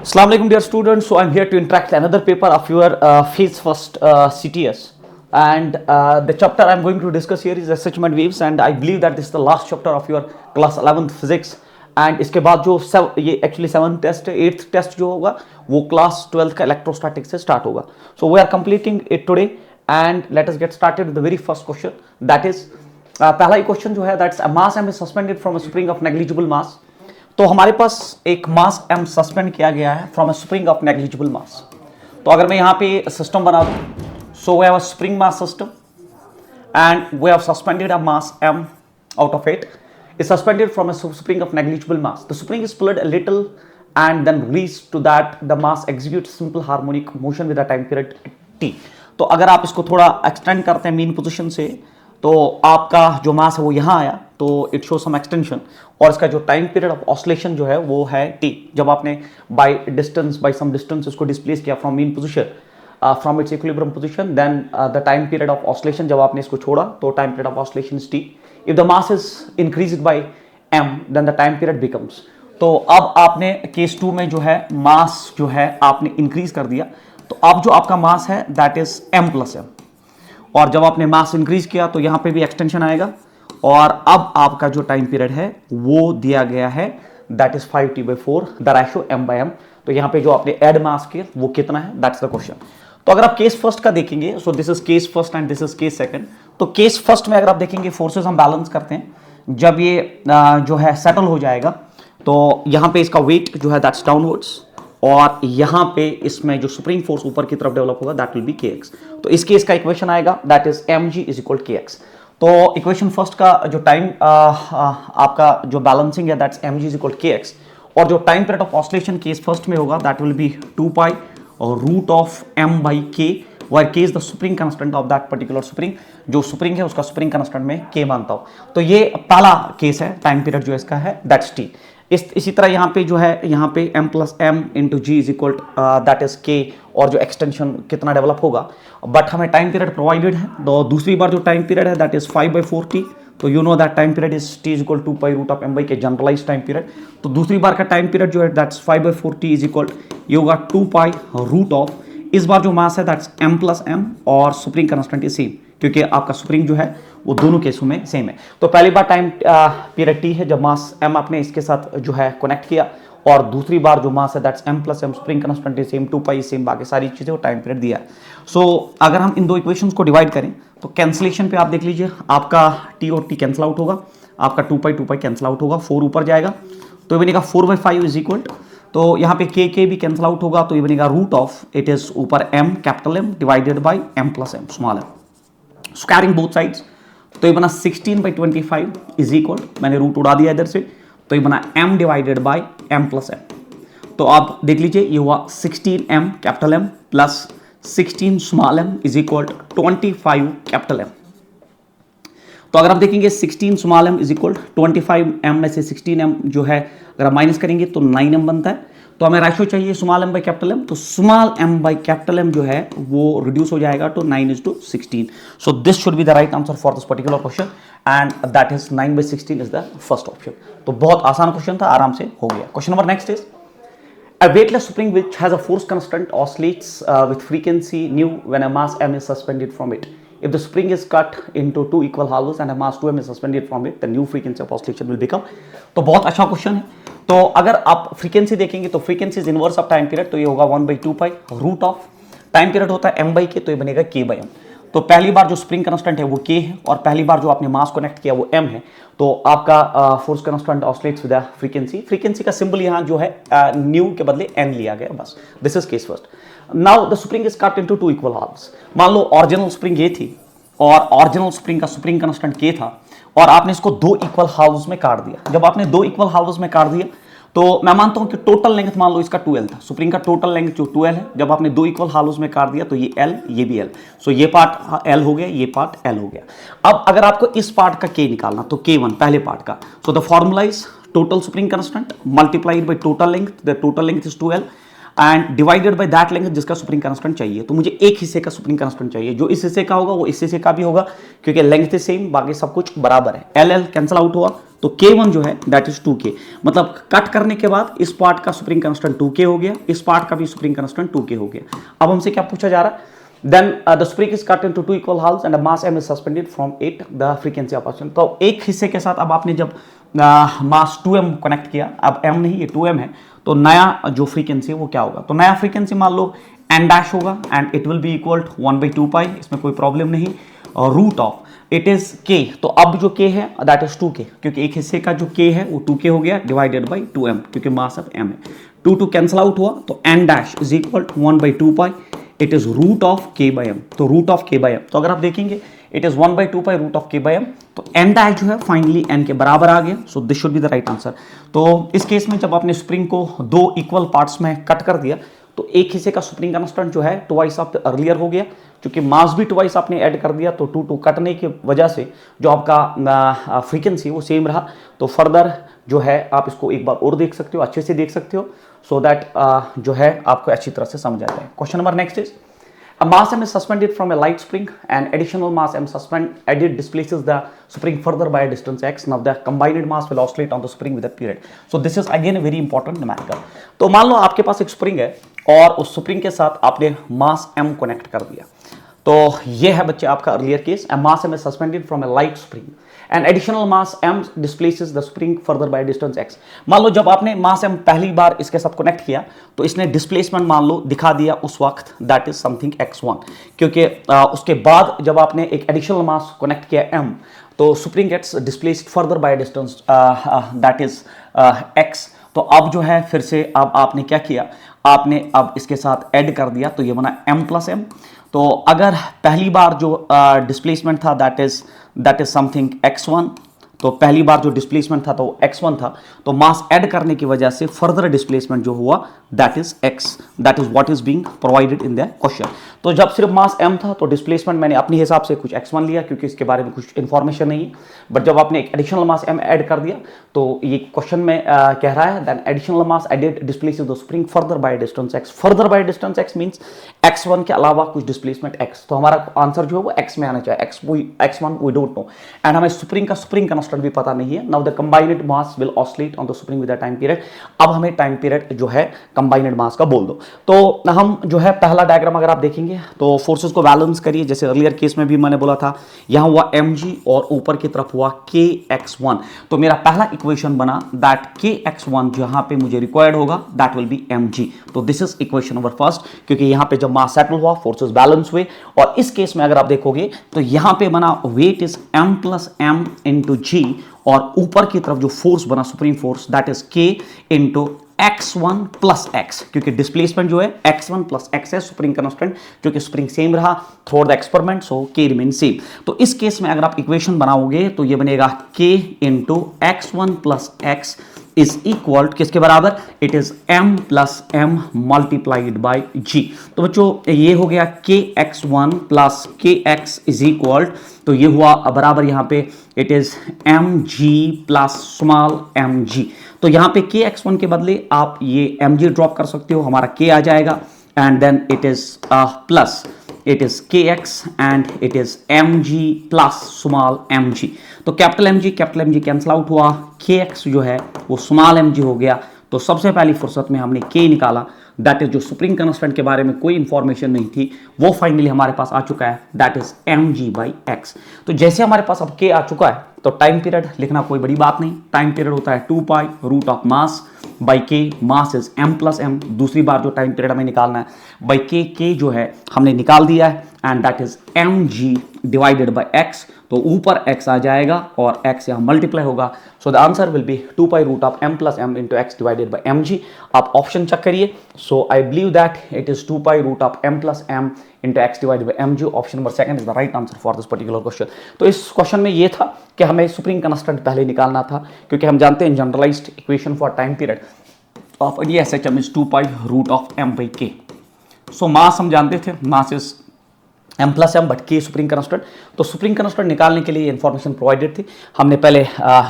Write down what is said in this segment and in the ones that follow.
Assalamu alaikum dear students. So I'm here to interact another paper of your phase first CTS, and the chapter I'm going to discuss here is assessment waves, and I believe that this is the last chapter of your class 11th physics. And इसके बाद जो ये actually 7th test 8th test जो होगा वो class 12th का electrostatic से start होगा. So we are completing it today, and let us get started with the very first question. That is पहला ही question जो है that's a mass m is suspended from a spring of negligible mass. तो हमारे पास एक मास m suspend किया गया है from a spring of negligible mass. तो अगर मैं यहाँ पे सिस्टम बना दूँ, so we have a spring mass system and we have suspended a mass m out of it is suspended from a spring of negligible mass. The spring is pulled a little and then released to that the mass executes simple harmonic motion with a time period t. तो अगर आप इसको थोड़ा extend करते हैं mean position से, तो आपका जो मास है वो यहाँ आया, तो इट शो सम एक्सटेंशन, और इसका जो टाइम पीरियड ऑफ ऑसिलेशन जो है वो है t. जब आपने बाय सम डिस्टेंस इसको डिस्प्लेस किया from mean position from its equilibrium position, then the time period of oscillation जब आपने इसको छोड़ा तो time period of oscillation is t. If the mass is increased by m then the time period becomes. तो अब आपने case 2 में जो है मास जो है आपने इंक्रीज कर दिया, तो अब जो आपका मास है that is m plus m, और जब आपने मास इंक्रीज किया तो यहां पे भी एक्सटेंशन आएगा, और अब आपका जो टाइम पीरियड है वो दिया गया है that is 5t/4 the ratio m/m. तो यहां पे जो आपने ऐड मास किया वो कितना है, दैट्स द क्वेश्चन. तो अगर आप केस फर्स्ट का देखेंगे, सो this is case first and this is case second. तो केस फर्स्ट में अगर आप देखेंगे फोर्सेस हम बैलेंस करते हैं, जब ये जो है सेटल हो जाएगा तो यहां पे इसका वेट जो है दैट्स डाउनवर्ड्स, और यहां पे इसमें जो स्प्रिंग फोर्स ऊपर की तरफ डेवलप होगा दैट विल बी kx. तो इस केस का इक्वेशन आएगा that is mg is equal kx. तो इक्वेशन फर्स्ट का जो टाइम आपका जो बैलेंसिंग है that's mg is equal kx, और जो time period of oscillation case first में होगा that will be 2 pi root of m by k, where k is the spring constant of that particular spring. जो spring है उसका spring constant में k मानता हूं. तो ये पहला केस है, टाइम पीरियड जो इसका है दैट्स t. इसी तरह यहाँ पे जो है यहाँ पे m plus m into g is equal that is k, और जो एक्सटेंशन कितना डेवलप होगा, बट हमें टाइम पीरियड प्रोवाइडेड है. तो दूसरी बार जो टाइम पीरियड है दैट इज 5/4t. तो you know that time period is t is equal 2 pi root of m by k, generalise time period. तो दूसरी बार का टाइम पीरियड जो है दैट्स 5/4t इज इक्वल ये होगा 2 पाई रूट ऑफ, इस बार जो मास है दैट्स m प्लस m, और स्प्रिंग कंस्टेंट इज सेम क्योंकि आपका स्प्रिंग जो है वो दोनों केसों में सेम है. तो पहली बार टाइम पीरियड t है जब मास m आपने इसके साथ जो है कनेक्ट किया, और दूसरी बार जो मास है that's m plus m, spring constant is same, 2 pi same, बाकी सारी चीजें वो टाइम पीरियड दिया है. सो अगर हम इन दो इक्वेशंस को डिवाइड करें तो कैंसिलेशन पे आप देख लीजिए, आपका t और t कैंसिल आउट होगा, आपका 2 पाई कैंसिल आउट होगा, 4 ऊपर जाएगा तो ये बनेगा 4/5 इज इक्वल, तो यहाँ पे k भी कैंसिल आउट होगा तो ये बनेगा रूट ऑफ इट इज ऊपर m capital M divided by m plus m small m. So carrying both sides, तो ये बना 16/25 इज इक्वल, मैंने रूट उड़ा दिया इधर से, तो ये बना m divided by m plus m. तो आप देख लीजिए ये हुआ 16m capital M plus 16 small m is equal 25 capital M. तो अगर आप देखेंगे 16 small m is equal 25m में से 16m जो है अगर आप माइनस करेंगे तो 9m बनता है. तो हमें रेशियो चाहिए small m by capital M, तो small m by capital M जो है वो रिड्यूस हो जाएगा to 9:16. So this should be the right answer for this particular question, and that is 9/16 is the first option. तो बहुत आसान क्वेश्चन था, आराम से हो गया. Question number next is a weightless spring which has a force constant oscillates with frequency nu when a mass m is suspended from it. If the spring is cut into two equal halves and a mass 2m is suspended from it, the new frequency of oscillation will become. तो बहुत अच्छा question है. तो अगर आप frequency देखेंगे तो frequency is inverse of time period, तो ये होगा 1/2 pi root of time period होता है m बाई k, तो ये बनेगा k/m. तो पहली बार जो स्प्रिंग कांस्टेंट है वो k है, और पहली बार जो आपने मास कनेक्ट किया वो m है, तो आपका force constant oscillates with frequency. Frequency का सिंबल यहाँ जो है न्यू के बदले n लिया गया बस. This is case first. Now the spring is cut into 2 equal halves. मान लो ओरिजिनल स्प्रिंग ये थी, और ओरिजिनल स्प्रिंग का स्प्रिंग कांस्टेंट k था, और आपने इसको 2 इक्वल हाफ्स में काट दिया. जब आपने 2 इक्वल हाफ्स में काट दिया तो मैं मानता हूं कि टोटल लेंथ मान लो इसका 2l था, स्प्रिंग का टोटल लेंथ जो 2l है, जब आपने 2 इक्वल हाफ्स में काट दिया तो ये l ये भी l. सो ये पार्ट l हो गया, ये पार्ट l हो गया. अब अगर आपको इस पार्ट का k निकालना तो k1 पहले पार्ट का, so the formula is total spring constant multiplied by total length, the total length is 2l. And divided by that length जिसका सुप्रीम कांस्टेंट चाहिए। तो मुझे एक हिस्से का सुप्रीम कांस्टेंट चाहिए, जो इस हिस्से का होगा वो इस हिस्से का भी होगा, क्योंकि लेंथ सेम, बाकी सब कुछ बराबर है। एल एल कैंसिल आउट हुआ, तो K1 जो है दैट इज 2K, मतलब कट करने के बाद इस पार्ट का सुप्रीम कांस्टेंट 2K हो गया, इस पार्ट का भी सुप्रीम कांस्टेंट 2K हो गया। अब हमसे क्या पूछा जा रहा है, then the spring is cut into two equal halves and the mass m is suspended from it the frequency of oscillation। तो एक हिस्से के साथ अब आपने जब मास 2m कनेक्ट किया, अब m नहीं ये 2m है, तो नया जो फ्रीक्वेंसी है वो क्या होगा, तो नया फ्रीक्वेंसी मान लो n डैश होगा and it will be equal to 1/2 pi, इसमें कोई प्रॉब्लम नहीं, और root of it is k, तो अब जो k है दैट इज 2k, क्योंकि एक हिस्से का जो k है वो 2k हो गया डिवाइडेड बाई 2m, क्योंकि मास ऑफ m है। 2 कैंसिल आउट हुआ, तो n dash is equal to 1/2 pi, it is root of k by m, तो root of k by m, तो अगर आप देखेंगे it is 1/2 pi root of k by m, तो n dash जो है फाइनली n के बराबर आ गया, so this should be the right answer. तो इस केस में जब आपने स्प्रिंग को दो इक्वल पार्ट्स में कट कर दिया, तो एक हिस्से का स्प्रिंग कांस्टेंट जो है ट्वाइस ऑफ द अर्लियर हो गया, क्योंकि मास भी ट्वाइस आपने ऐड कर दिया, तो 2 कटने की वजह से जो आपका फ्रीक्वेंसी वो सेम रहा। तो फर्दर जो है आप इसको एक बार और देख सकते हो, अच्छे से देख सकते हो, सो दैट जो है आपको अच्छी तरह से समझ आ जाए। Question number next is a mass m is suspended from a light spring and additional mass m added displaces the spring further by a distance x. Now the combined mass will oscillate on the spring with a period. So this is again a very important numerical. तो मान लो आपके पास एक spring है और उस spring के साथ आपने मास m कनेक्ट कर दिया, तो ये है बच्चे आपका earlier case, a mass m is suspended from a light spring and additional mass m displaces the spring further by a distance x। मान लो जब आपने मास m पहली बार इसके साथ कनेक्ट किया, तो इसने डिस्प्लेसमेंट मान लो दिखा दिया उस वक्त दैट इज समथिंग x1, क्योंकि उसके बाद जब आपने एक एडिशनल मास कनेक्ट किया m, तो spring gets displaced further by distance that is x। तो अब जो है फिर से अब आपने क्या किया, आपने अब इसके साथ ऐड कर दिया, तो ये बना m प्लस m। तो अगर पहली बार जो डिस्प्लेसमेंट था दैट इज समथिंग x1, तो पहली बार जो डिस्प्लेसमेंट था तो x1 था, तो मास ऐड करने की वजह से फर्दर डिस्प्लेसमेंट जो हुआ that is x, that is what is being provided in the question. तो जब सिर्फ मास m था तो डिस्प्लेसमेंट मैंने अपने हिसाब से कुछ x1 लिया, क्योंकि इसके बारे में कुछ इन्फॉर्मेशन नहीं है, बट जब आपने एक एडिशनल मास m ऐड कर दिया, तो ये क्वेश्चन में कह रहा है then additional mass added displaces the spring further by distance x। Further by distance x means x1 के अलावा कुछ डिस्प्लेसमेंट x, तो हमारा आंसर जो है वो x में आना चाहिए, x1 we don't know, and हमें स्प्रिंग का स्प्रिंग कांस्टेंट भी पता नहीं है। Now the combined mass will oscillate on the spring with the time period. अब हमें टाइम पीरियड जो है कंबाइंड मास का बोल दो। तो हम जो है पहला डायग्राम अगर आप देखेंगे तो फोर्सेस को बैलेंस करिए, जैसे अर्लियर केस में भी मैंने बोला था, यहां हुआ mg और ऊपर की तरफ हुआ kx1, तो मेरा पहला इक्वेशन बना दैट kx1 जहां पे मुझे रिक्वायर्ड होगा दैट विल बी mg। तो this is equation number first, क्योंकि यहां पे जब मास सेटल हुआ फोर्सेस बैलेंस हुए, और इस केस में अगर आप देखोगे तो यहां पे बना weight is m plus m into g, और ऊपर की तरफ जो फोर्स बना spring force that is k into x1 plus x, क्योंकि डिस्प्लेसमेंट जो है x1 प्लस x है, स्प्रिंग कांस्टेंट, क्योंकि स्प्रिंग सेम रहा through the experiment, so k remain same. तो इस केस में अगर आप इक्वेशन बनाओगे तो ये बनेगा k into x1 plus x is equal किसके बराबर, it is m plus m multiplied by g। तो बच्चों ये हो गया kx1 plus kx is equal, तो ये हुआ बराबर यहां पे it is mg plus small mg। तो यहां पे kx1 के बदले आप ये mg ड्रॉप कर सकते हो, हमारा k आ जाएगा, and then it is plus it is kx and it is mg plus small mg। तो कैपिटल mg कैंसिल आउट हुआ, kx जो है वो स्मॉल mg हो गया। तो सबसे पहली फुर्सत में हमने k निकाला, दैट इज जो स्प्रिंग कांस्टेंट के बारे में कोई इंफॉर्मेशन नहीं थी, वो फाइनली हमारे पास आ चुका है, that is mg by x। तो जैसे हमारे पास अब k आ चुका है, तो टाइम पीरियड लिखना कोई बड़ी बात नहीं, टाइम पीरियड होता है 2 pi root of mass by k, mass is m plus m। दूसरी बार जो टाइम पीरियड हमें निकालना है बाई k जो है हमने निकाल दिया है, and that is mg divided by x। तो ऊपर x आ जाएगा और x यहाँ मल्टीप्लाई होगा, so the answer will be 2 pi root of m plus m into x divided by mg। आप ऑप्शन चेक करिए, so I believe that it is 2 pi root of m plus m into x divided by mg। Option number second is the right answer for this particular question. तो इस question में ये था कि हमें spring constant पहले निकालना था, क्योंकि हम जानते हैं generalized equation for time period of SHM is 2 pi root of m by k। So mass हम जानते थे, mass is M plus M but K spring constant. तो स्प्रिंग कंस्टेंट निकालने के लिए इन्फॉर्मेशन प्रोवाइडेड थी, हमने पहले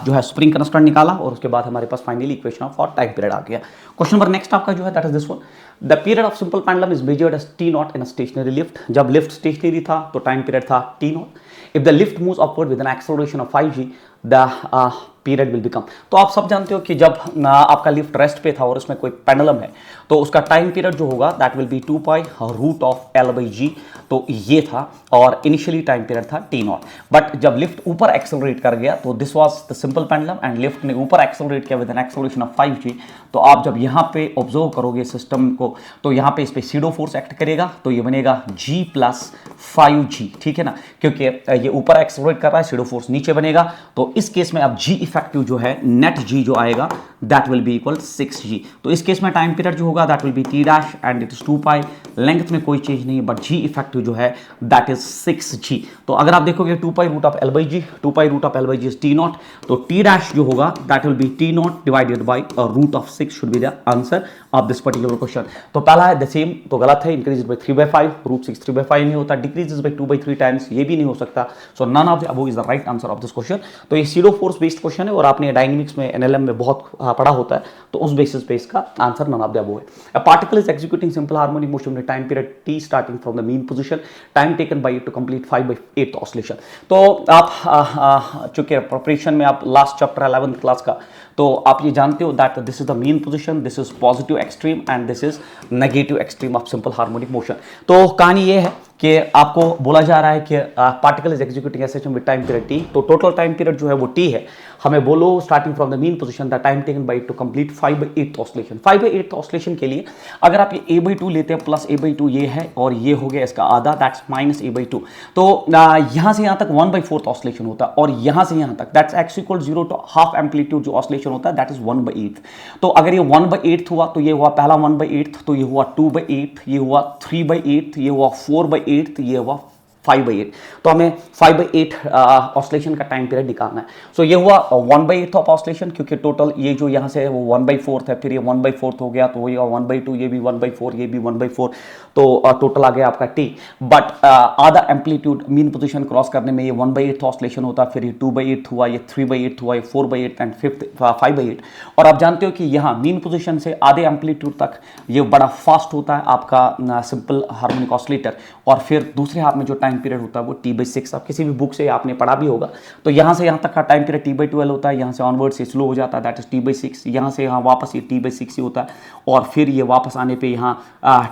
जो है स्प्रिंग कंस्टेंट निकाला और उसके बाद हमारे पास finally equation of time period आ गया। क्वेश्चन नंबर नेक्स्ट आपका जो है that is this one, the period of simple pendulum is measured as T nought in a stationary lift. जब लिफ्ट स्टेशनरी था तो टाइम पीरियड था T nought. If the lift moves upward with an acceleration of 5g the period will become. तो आप सब जानते हो कि जब आपका लिफ्ट रेस्ट पे था और उसमें कोई पेंडुलम है तो उसका टाइम पीरियड जो होगा that will be 2 pi root of L by G. तो ये था और इनिशियली टाइम पीरियड था टी नॉट, बट जब लिफ्ट ऊपर एक्सेलरेट कर गया तो this was the simple pendulum and lift ने ऊपर एक्सेलरेट किया with an acceleration of 5g। तो आप जब यहाँ पे ऑब्जर्व करोगे सिस्टम को तो यहाँ पे इस पे सीडो फोर्स एक्ट करेगा तो ये बनेगा g प्लस 5g, ठीक है ना, क्योंकि ये ऊपर एक्सेलरेट कर रहा है, सीडो फोर्स नीचे बनेगा। तो इस केस में अब g इफेक्टिव जो है नेट g जो आएगा that will be equal 6g। तो इस केस में टाइम पीरियड जो होगा that will be T dash and it is 2 pi, length में कोई चेंज नहीं है बट g इफेक्टिव जो है दैट इज 6g। तो अगर आप देखोगे 2 pi root of L by G, 2 pi root of L by G is T naught, तो टी डैश जो होगा that will be T naught divided by root of 6 should be the answer of this particular question. तो पहला है the same, तो गलत है, increase by 3/5, root 6 3/5 नहीं होता, डिक्रीजेस बाई 2/3 टाइम्स ये भी नहीं हो सकता। So none of the above is the right answer of this question. तो ये सीडो फोर्स बेस्ड क्वेश्चन है और आपने डायनेमिक्स में एनएलएम में बहुत पढ़ा होता है, तो उस बेसिस पे इसका answer none of the above है। A particle is executing simple harmonic motion with time period t starting from the mean position, time taken by it to complete 5/8 oscillation। तो आप चूंकि प्रिपरेशन में आप लास्ट चैप्टर 11th क्लास का, तो आप ये जानते हो that this is the mean position, this is positive extreme and this is negative extreme of simple harmonic motion. तो कहानी ये है कि आपको बोला जा रहा है कि particle is executing S with time period T, तो टोटल टाइम पीरियड जो है वो टी है। हमें बोलो starting from the mean position the time taken by two complete 5/8 oscillation. 5/8 oscillation के लिए अगर आप ये a/2 लेते हैं प्लस a/2 ये है और ये हो गया इसका आधा दैट्स माइनस a/2, तो यहाँ से यहाँ तक 1/4 ऑस्लेशन होता है और यहाँ से यहाँ तक that's x equal 0 to half amplitude जो ऑस्लेशन होता है दैट इज 1/8। तो अगर ये 1/8 हुआ तो ये हुआ पहला 1/8, तो ये हुआ 2/8, ये हुआ 3/8, ये हुआ 4/8, ये हुआ 5/8। तो हमें 5/8 ऑस्लेशन का टाइम पीरियड निकालना है। सो ये हुआ 1/8 ऑफ ऑस्लेशन, क्योंकि टोटल ये जो यहाँ से है वो 1/4 है, फिर ये 1/4 हो गया तो ये 1/2, ये भी 1/4, ये भी 1/4, तो टोटल आ गया आपका टी। बट आधा एम्पलीट्यूड मीन पोजीशन क्रॉस करने में ये 1/8 ऑस्लेशन होता है, फिर ये 2/8 हुआ, ये 3/8 हुआ, ये 4/8 एंड 5/8। और आप जानते हो कि यहाँ मीन पोजीशन से आधे एम्पलीट्यूड तक ये बड़ा फास्ट होता है आपका सिंपल हार्मोनिक ऑस्लेटर, और फिर दूसरे हाथ में जो टाइम पीरियड होता है वो t/6। आप किसी भी बुक से आपने पढ़ा भी होगा, तो यहाँ से यहाँ तक का टाइम पीरियड t/12 होता है, यहाँ से ऑनवर्ड से स्लो हो जाता है दैट इज t/6, यहाँ से यहाँ वापस ये t/6 ही होता है, और फिर ये वापस आने पे यहाँ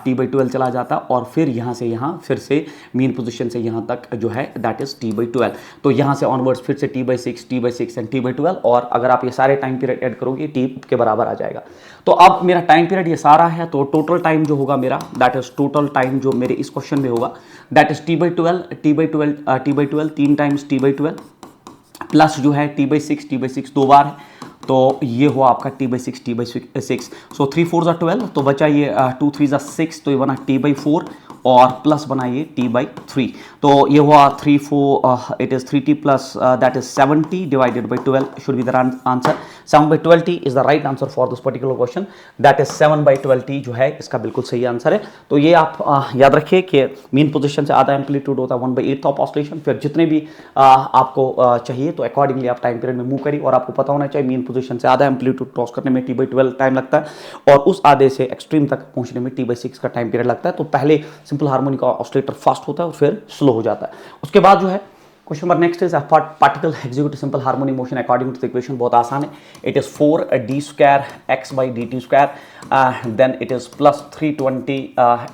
t/12 चला जाता है, और फिर यहाँ से यहाँ फिर से मीन पोजीशन से यहाँ तक जो है दैट इज t/12। तो यहाँ से ऑनवर्ड्स फिर से t/6 एंड t/12, और अगर आप ये सारे टाइम पीरियड ऐड करोगे t के बराबर आ जाएगा। तो अब मेरा टाइम पीरियड ये सारा है, तो टोटल टाइम जो होगा मेरा दैट इज टोटल टाइम जो मेरे इस क्वेश्चन में होगा that is t/12 3 times t/12 plus जो है t/6 दो बार है, तो ये हुआ आपका t/6। सो 3 4 ज़ा 12, तो बचा ये 2 3 ज़ा 6, तो ये बना t/4 और प्लस बनाइए t/3, तो ये हुआ 3 4 it is 3t plus that is 7t divided by 12 should be the answer. 7/12t is the right answer for this particular question, that is 7/12t जो है इसका बिल्कुल सही आंसर है। तो ये आप याद रखिए कि मीन पोजीशन से आधा एम्पलीट्यूड होता है 1/8 ऑफ ऑस्लेशन, फिर जितने भी आपको चाहिए तो अकॉर्डिंगली आप टाइम पीरियड में मूव करिए, और आपको पता होना चाहिए मीन पोजीशन से आधा एम्पलीट्यूड क्रॉस करने में t/12 टाइम लगता है, और उस आधे से एक्सट्रीम तक पहुंचने में t/6 का टाइम पीरियड लगता है। तो पहले सिंपल हार्मोनिक ऑस्लेटर फास्ट होता है और फिर स्लो हो जाता है। उसके बाद जो है question number next is particle execute simple harmonic motion according to the equation, बहुत आसान है। It is 4d² x/dt², then it is plus 320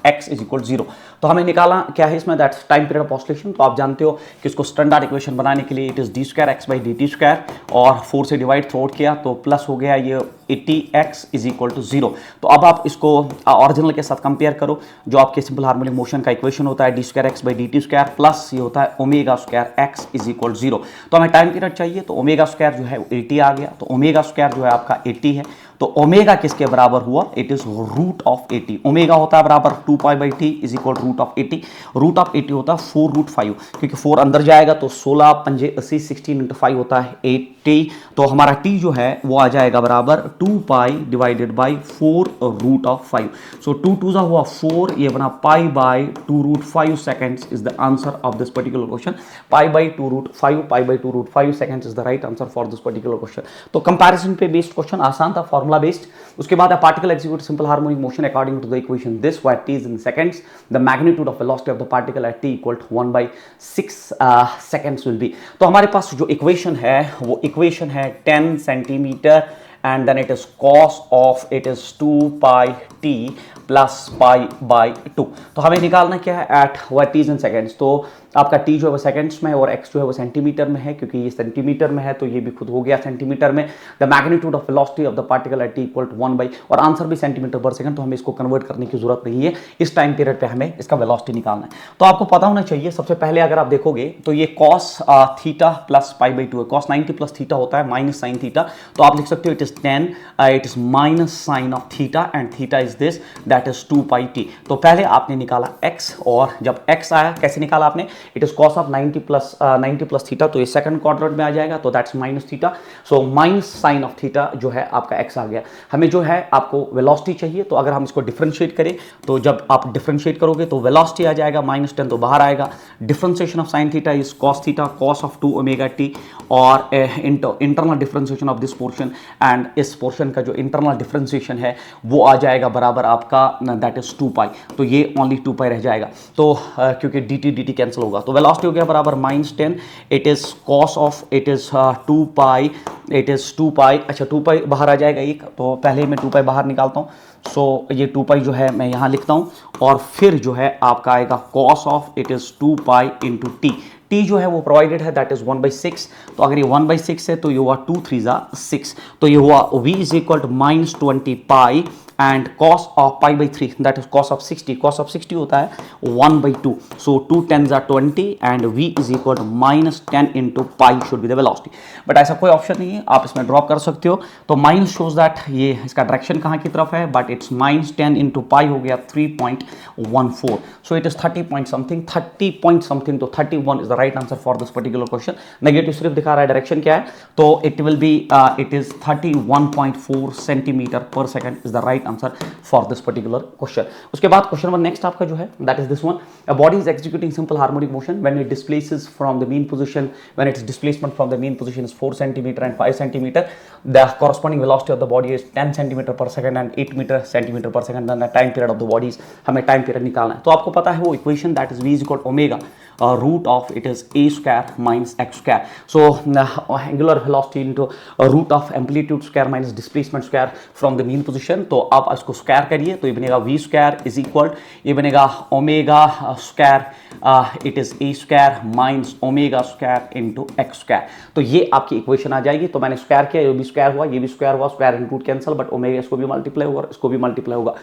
x is equal 0। तो हमें निकाला क्या है इसमें that's time period of oscillation. तो आप जानते हो कि इसको स्टैंडर्ड इक्वेशन बनाने के लिए इट इज d² x/dt² और 4 से डिवाइड थ्रू आउट किया तो प्लस हो गया ये 80x इज इक्वल टू 0। तो अब आप इसको ओरिजिनल के साथ कंपेयर करो, जो आपके सिंपल हार्मोनिक मोशन का इक्वेशन होता है d² x/dt² प्लस ये होता है ω² x इज इक्वल 0। तो हमें टाइम पीरियड चाहिए, तो ω² जो है 80 आ गया, तो ω² जो है आपका 80 है, तो ओमेगा किसके बराबर हुआ, it is root of 80। Omega होता है बराबर 2 pi by T is equal root of 80। Root of 80 होता है 4 रूट 5, क्योंकि 4 अंदर जाएगा तो 16 पंजे 80, 16 इंटू 5 होता है 80। तो हमारा टी जो है वो आ जाएगा बराबर 2 pi divided by 4 root of 5। So 2 2 जा हुआ 4, ये बना pi by 2 root 5 seconds is the answer of this particular question. Pi by 2 root 5, pi by 2 root 5 seconds is the right answer for this particular question. तो comparison पे based question आसान था, formula based. उसके बाद a particle execute simple harmonic motion according to the equation this, where t is in seconds, the magnitude of velocity of the particle at t equal to 1/6 seconds will be। तो हमारे पास जो equation है वो equation है 10 centimetre and then it is cos of it is 2 pi t plus pi by 2। तो हमें निकालना क्या है, at what is in seconds. तो आपका t जो है वो सेकंड्स में है और x जो है वो सेंटीमीटर में है, क्योंकि ये सेंटीमीटर में है तो ये भी खुद हो गया सेंटीमीटर में। The magnitude of velocity of the particle at t equal to 1/, और आंसर भी सेंटीमीटर पर सेकंड, तो हमें इसको कन्वर्ट करने की जरूरत नहीं है। इस टाइम पीरियड पे हमें इसका वेलोसिटी निकालना है। तो आपको पता होना चाहिए सबसे पहले, अगर आप देखोगे तो ये cos theta plus pi by 2 है। cos 90 प्लस थीटा होता है माइनस साइन थीटा, तो आप लिख सकते हो it is 10, it is minus sine of theta and theta is this, that is 2 pi T. तो पहले आपने निकाला x, और जब x आया कैसे निकाला आपने, it is cos of 90 plus theta, तो ये सेकंड क्वाड्रेंट में आ जाएगा, तो that's minus theta. So minus sine of theta जो है आपका x आ गया। हमें जो है आपको वेलोसिटी चाहिए, तो अगर हम इसको डिफरेंशिएट करें, तो जब आप डिफरेंशिएट करोगे तो वेलोसिटी आ जाएगा -10, तो बाहर आएगा। Differentiation of sine theta is cos theta cos of 2 omega t, और internal differentiation of this portion, and इस पोर्शन का जो इंटरनल डिफरेंशिएशन है वो आ जाएगा बराबर आपका दैट इज 2 पाई। तो ये ओनली 2 पाई रह जाएगा, तो क्योंकि dt कैंसिल होगा, तो वेलोसिटी हो गया बराबर -10, it is cos of it is 2 pi, it is 2 पाई। अच्छा 2 पाई बाहर आ जाएगा एक, तो पहले मैं 2 पाई बाहर निकालता हूँ। सो ये 2 पाई जो है मैं यहाँ लिखता हूँ, और फिर जो है आपका आएगा cos of it is 2 pi into T. T जो है वो प्रोवाइडेड है, दैट इज 1/6। तो अगर ये 1/6 है तो ये हुआ 2 3 जा 6, तो ये हुआ v is equal to -20 pi and cos of pi by 3, that is cos of 60। cos of 60 होता है 1/2, so 2 10s are 20 and v is equal to -10 into pi should be the velocity. But ऐसा कोई option नहीं है, आप इसमें drop कर सकते हो। तो माइनस शोज दैट ये इसका डायरेक्शन कहाँ की तरफ है, बट इट्स -10 इंटू पाई हो गया 3.14, so it is 30 point something, तो 31 is the right answer for this particular question. Negative सिर्फ दिखा रहा है, डायरेक्शन क्या है, तो it will be it is 31.4 centimetre per second is the right answer for this particular question. उसके बाद क्वेश्चन नंबर नेक्स्ट आपका जो है that is this one, a body is executing simple harmonic motion when it displaces from the mean position, when its displacement from the mean position is 4 centimetre and 5 centimetre, the corresponding velocity of the body is 10 centimetre per second and 8 metre centimetre per second, then the time period of the bodies, हमें time period निकालना है। तो आपको पता है वो equation that is v is equal to omega root of it is a square minus x square, so angular velocity into root of amplitude square minus displacement square from the mean position. तो आप इसको square करिए तो ये बनेगा v square is equal, ये बनेगा omega square it is a square minus omega square into x square. तो ये आपकी इक्वेशन आ जाएगी। तो मैंने स्क्वायर किया, ये भी स्क्वायर हुआ, ये भी स्क्वायर हुआ, square and root cancel, but omega इसको भी मल्टीप्लाई होगा, इसको भी मल्टीप्लाई होगा।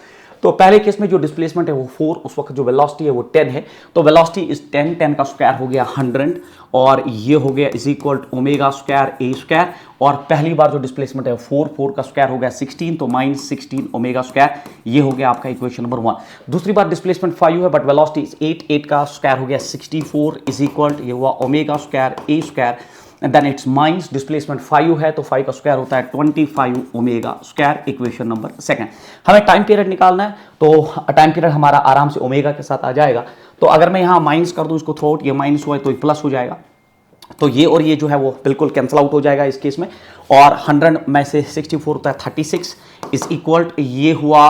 तो पहले केस में जो डिस्प्लेसमेंट है वो 4, उस वक्त जो वेलोसिटी है वो 10 है, तो वेलोसिटी इज 10 का स्क्वायर हो गया 100, और ये हो गया is equal to omega square a square, और पहली बार जो डिस्प्लेसमेंट है 4 का स्क्वायर हो गया 16, तो -16 ओमेगा स्क्वायर, ये हो गया आपका इक्वेशन नंबर 1। दूसरी बार डिस्प्लेसमेंट 5 है बट वेलोसिटी इज 8 का स्क्वायर हो गया 64 इज इक्वल टू, ये हुआ omega square a square, then it's minus displacement 5 है तो 5 का स्क्वायर होता है 25 ओमेगा स्क्वायर, इक्वेशन नंबर 2। हमें टाइम पीरियड निकालना है, तो टाइम पीरियड हमारा आराम से ओमेगा के साथ आ जाएगा। तो अगर मैं यहाँ माइनस कर दूँ इसको थ्रू आउट, ये माइनस हुआ है तो ये प्लस हो जाएगा, तो ये और ये जो है वो बिल्कुल कैंसिल आउट हो जाएगा इस केस में, और 100 में से 64 होता है 36 इज इक्वल, ये हुआ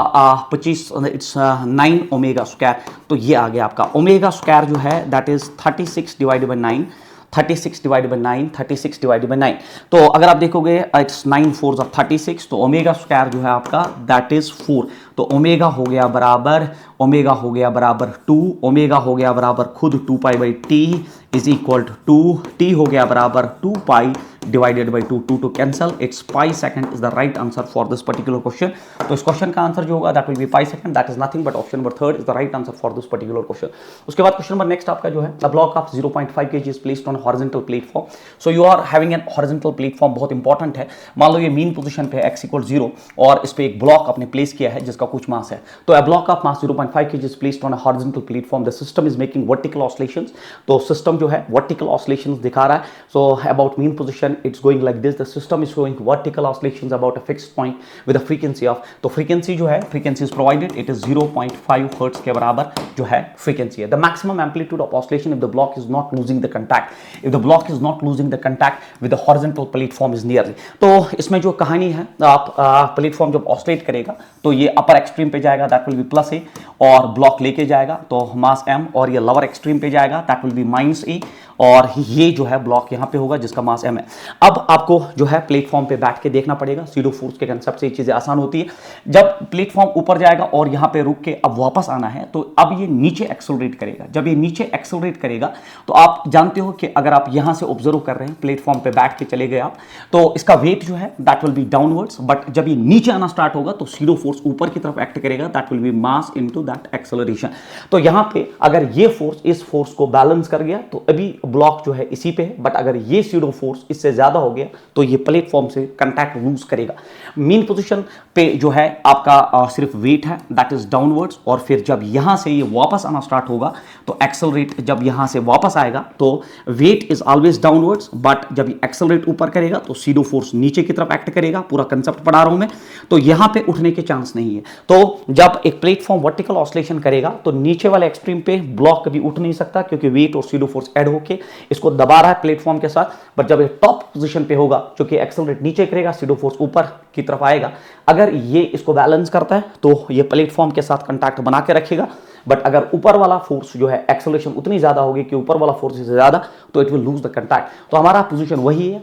25, इट्स 9 ओमेगा स्क्वायर, तो ये आ गया आपका ओमेगा स्क्वायर जो है that is 36 divided by 9, 36 divided by 9, 36 divided by 9। तो अगर आप देखोगे इट्स 9 4 36, तो ओमेगा स्क्वायर जो है आपका दैट इज 4, तो ओमेगा हो गया बराबर 2, ओमेगा हो गया बराबर खुद 2π/t is equal to 2, t हो गया बराबर 2π divided by 2, 2 to cancel, it's pi second is the right answer for this particular question. तो इस क्वेश्चन का आंसर जो होगा that will be pi second, that is nothing but option number 3 is the right answer for this particular question. उसके बाद question number next आपका जो है, a block of 0.5 kg is placed on horizontal platform. So you are having an horizontal platform, बहुत important है. मान लो ये mean position पे x equal 0 और इस पे एक ब्लॉक आपने प्लेस किया है जिसका कुछ मास है. तो a block of mass 0.5 kg is placed on a horizontal platform. The system is making vertical oscillations. तो सिस्टम जो है vertical oscillations दिखा रहा है. So about mean position it's going like this. The system is showing vertical oscillations about a fixed point with a frequency of, तो frequency जो है, frequency is provided, it is 0.5 hertz के बराबर जो है frequency है. The maximum amplitude of oscillation if the block is not losing the contact, if the block is not losing the contact with the horizontal platform is nearly. तो इसमें जो कहानी है, आप प्लेटफॉर्म जब ऑसिलेट करेगा तो ये अपर एक्सट्रीम पे जाएगा, दैट विल बी प्लस ए, और ब्लॉक लेके जाएगा तो मास m, और ये लोअर एक्सट्रीम पे जाएगा दैट विल बी माइनस ए, और ये जो है ब्लॉक यहाँ पे होगा जिसका मास m है. अब आपको जो है प्लेटफॉर्म पे बैठ के देखना पड़ेगा. सीडो फोर्स के कंसेप्ट से ये चीजें आसान होती है. जब प्लेटफॉर्म ऊपर जाएगा और यहाँ पे रुक के अब वापस आना है तो अब ये नीचे एक्सेलरेट करेगा. जब ये नीचे एक्सेलरेट करेगा तो आप जानते हो कि अगर आप यहाँ से ऑब्जर्व कर रहे हैं, प्लेटफॉर्म पे बैठ के चले गए आप, तो इसका वेट जो है that will B downwards, but जब ये नीचे आना स्टार्ट होगा तो सीडो फोर्स ऊपर की तरफ एक्ट करेगा, that will B mass into that acceleration. तो यहाँ पे अगर ये फोर्स इस फोर्स को बैलेंस कर गया तो अभी ब्लॉक जो है इसी पे है, बट अगर ये सीडो फोर्स इससे ज्यादा हो गया तो ये प्लेटफॉर्म से कंटैक्ट लूज करेगा. मीन पोजीशन पे जो है आपका सिर्फ वेट है दैट इज डाउनवर्ड्स, और फिर जब यहां से ये वापस आना स्टार्ट होगा तो एक्सेलरेट जब यहां से वापस आएगा तो weight is always downwards, but जब ये एक्सेलरेट ऊपर करेगा तो सीडो फोर्स नीचे की तरफ एक्ट करेगा. पूरा कंसेप्ट पढ़ा रहा हूं मैं, तो यहां पे उठने के चांस नहीं है. तो जब एक प्लेटफॉर्म वर्टिकल ऑसिलेशन करेगा तो नीचे वाले एक्सट्रीम पे ब्लॉक कभी उठ नहीं सकता क्योंकि वेट और सीडो फोर्स ऐड होके इसको दबा रहा है प्लेटफॉर्म के साथ. बट जब ये टॉप पोजीशन पे होगा, क्योंकि एक्सेलरेट नीचे करेगा, सीडो फोर्स ऊपर की तरफ आएगा, अगर ये इसको बैलेंस करता है तो ये प्लेटफॉर्म के साथ कांटेक्ट बना के रखेगा. बट अगर ऊपर वाला फोर्स जो है, एक्सेलरेशन उतनी ज्यादा होगी कि ऊपर वाला फोर्स से ज्यादा, तो it will lose the contact. तो हमारा पोजीशन वही है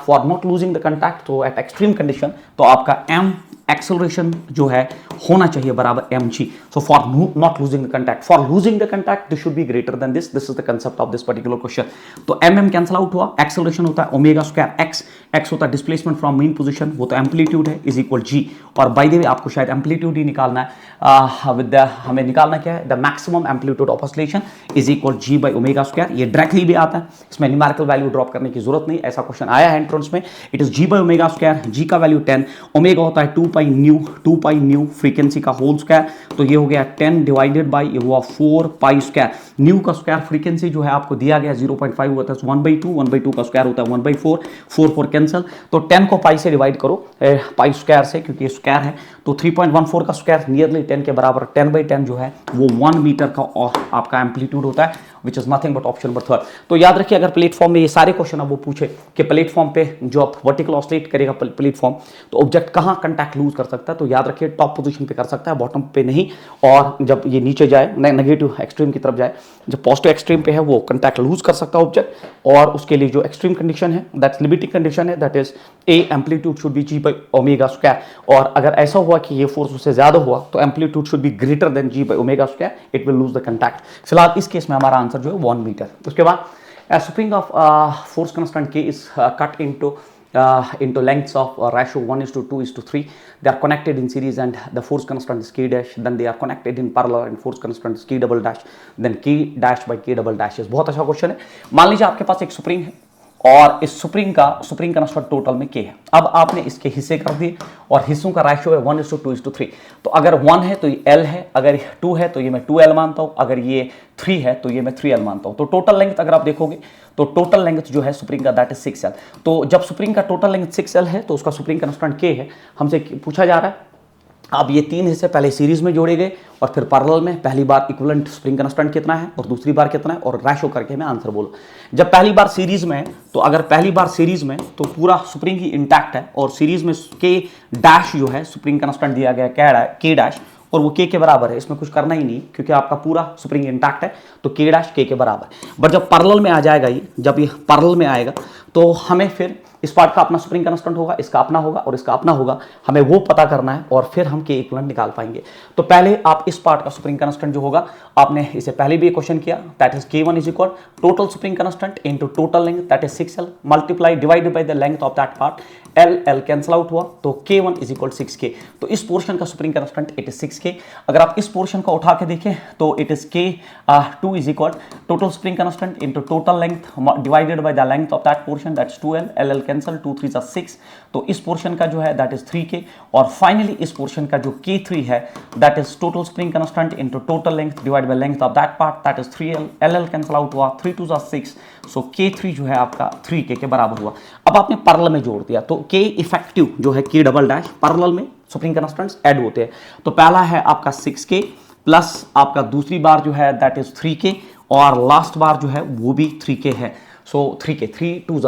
for not losing the contact. तो एट एक्सट्रीम कंडीशन तो आपका m एक्सेलरेशन जो है होना चाहिए बराबर mg. So for not losing the contact, for losing the contact this should be greater than this. This is the concept of this particular question. तो mm cancel out हुआ, acceleration होता है omega square x होता है displacement from mean position, वो तो amplitude है, is equal g. और बाय द वे आपको शायद एम्पलीट्यूड ही निकालना है, विद हमें निकालना क्या है, the maximum amplitude of oscillation is equal g by omega square. ये डायरेक्टली भी आता है, इसमें न्यूमेरिकल वैल्यू ड्रॉप करने की जरूरत नहीं. ऐसा क्वेश्चन आया है एंट्रेंस में. It is g by omega square, g का वैल्यू 10, ओमेगा होता है 2 न्यू फ्रीक्वेंसी का होल स्क्वायर, तो ये हो गया 10 डिवाइडेड बाय ये हुआ 4 पाई स्क्वायर. न्यू का स्क्वायर फ्रीक्वेंसी जो है आपको दिया गया 0.5 होता है 1/2, 1/2 का स्क्वायर होता है 1/4, 4 कैंसिल. तो 10 को पाई से डिवाइड करो पाई स्क्वायर से, क्योंकि ये स्क्वायर है, तो 3.14 का स्क्वायर नियरली 10 के बराबर, 10/10 जो है वो 1 मीटर का और आपका एम्पलीट्यूड होता है, विच is nothing but option number 3. तो याद रखिए, अगर प्लेटफॉर्म में ये सारे क्वेश्चन अब वो पूछे कि प्लेटफॉर्म पे जो आप वर्टिकल ऑसिलेट करेगा प्लेटफॉर्म, तो ऑब्जेक्ट कहाँ कंटैक्ट लूज कर सकता है, तो याद रखिए टॉप पोजीशन पे कर सकता है, बॉटम पे नहीं. और जब ये नीचे जाए, नेगेटिव एक्सट्रीम की तरफ जाए, जब पॉजिटिव एक्सट्रीम पे है वो कंटैक्ट लूज कर सकता है ऑब्जेक्ट. और उसके लिए जो एक्सट्रीम कंडीशन है, दैट्स लिमिटिंग कंडीशन है, that is A amplitude should be g by omega square. और अगर ऐसा हुआ कि ये फोर्स उससे ज्यादा हुआ तो amplitude should be greater than g by omega square, it will lose the contact. फिलहाल इस केस में हमारा आंसर जो है 1 मीटर. उसके बाद spring of force constant k is cut into lengths of ratio 1:2:3. They are connected in series and the force constant is k dash. Then they are connected in parallel and force constant is k double dash. Then k dash by k double dash is. बहुत अच्छा question है. मान लीजिए आपके पास एक spring है और इस स्प्रिंग का कंस्टेंट टोटल में k है. अब आपने इसके हिस्से कर दिए और हिस्सों का रेशियो है 1:2:3. तो अगर 1 है तो ये L है, अगर 2 है तो ये मैं 2L मानता हूं, अगर ये 3 है तो ये मैं 3L मानता हूं. तो टोटल लेंथ अगर आप देखोगे तो टोटल लेंथ जो है स्प्रिंग का दैट इज 6L. तो जब स्प्रिंग का टोटल लेंथ 6L है तो उसका स्प्रिंग कंस्टेंट k है. हमसे पूछा जा रहा है, अब ये 3 हिस्से पहले सीरीज में जोड़े गए और फिर पैरेलल में पहली बार इक्विवेलेंट स्प्रिंग कंस्टेंट कितना है और दूसरी बार कितना है, और रेशो करके मैं आंसर बोलो. जब पहली बार सीरीज में है तो अगर पहली बार सीरीज में तो पूरा स्प्रिंग ही इंटैक्ट है, और सीरीज में के डैश जो है स्प्रिंग कंस्टेंट दिया गया के डैश, और वो के बराबर है. इसमें कुछ करना ही नहीं क्योंकि आपका पूरा स्प्रिंग इंटैक्ट है, तो के डैश के बराबर. बट जब पैरेलल में आ जाएगा, ये जब ये पैरेलल में आएगा तो हमें फिर इस पार्ट का अपना स्प्रिंग कांस्टेंट होगा, इसका अपना होगा और इसका अपना होगा, हमें वो पता करना है और फिर हम के इक्विवेलेंट निकाल पाएंगे। तो पहले आप इस पार्ट का स्प्रिंग कांस्टेंट जो होगा, आपने इसे पहले भी एक क्वेश्चन किया, that is K1 is equal total spring constant into total length that is 6L multiply divided by the length of that part, L cancel out हुआ तो K1 इज इक्वल 6K। तो इस पोर्शन का spring constant it is 6K। अगर आप इस portion को उठा के देखें तो it is K2 is equal total spring constant into total length divided by the length of that portion that's 2L, L cancel 2 3 6। तो इस पोर्शन का जो है दैट इज 3K और फाइनली इस पोर्शन का जो K3 है that is total spring constant into total length divided by length of that part that is 3L, L cancel out हुआ 3 2 6। सो K3 जो है आपका 3K के बराबर हुआ। अब आपने पैरेलल में जोड़ दिया तो K इफेक्टिव जो है K डबल डैश पैरेलल में स्प्रिंग कांस्टेंट्स ऐड होते हैं। तो पहला है आपका 6K प्लस आपका दूसरी बार जो है दैट इज 3K और लास्ट बार जो है वो भी 3K है। सो 3K 3 2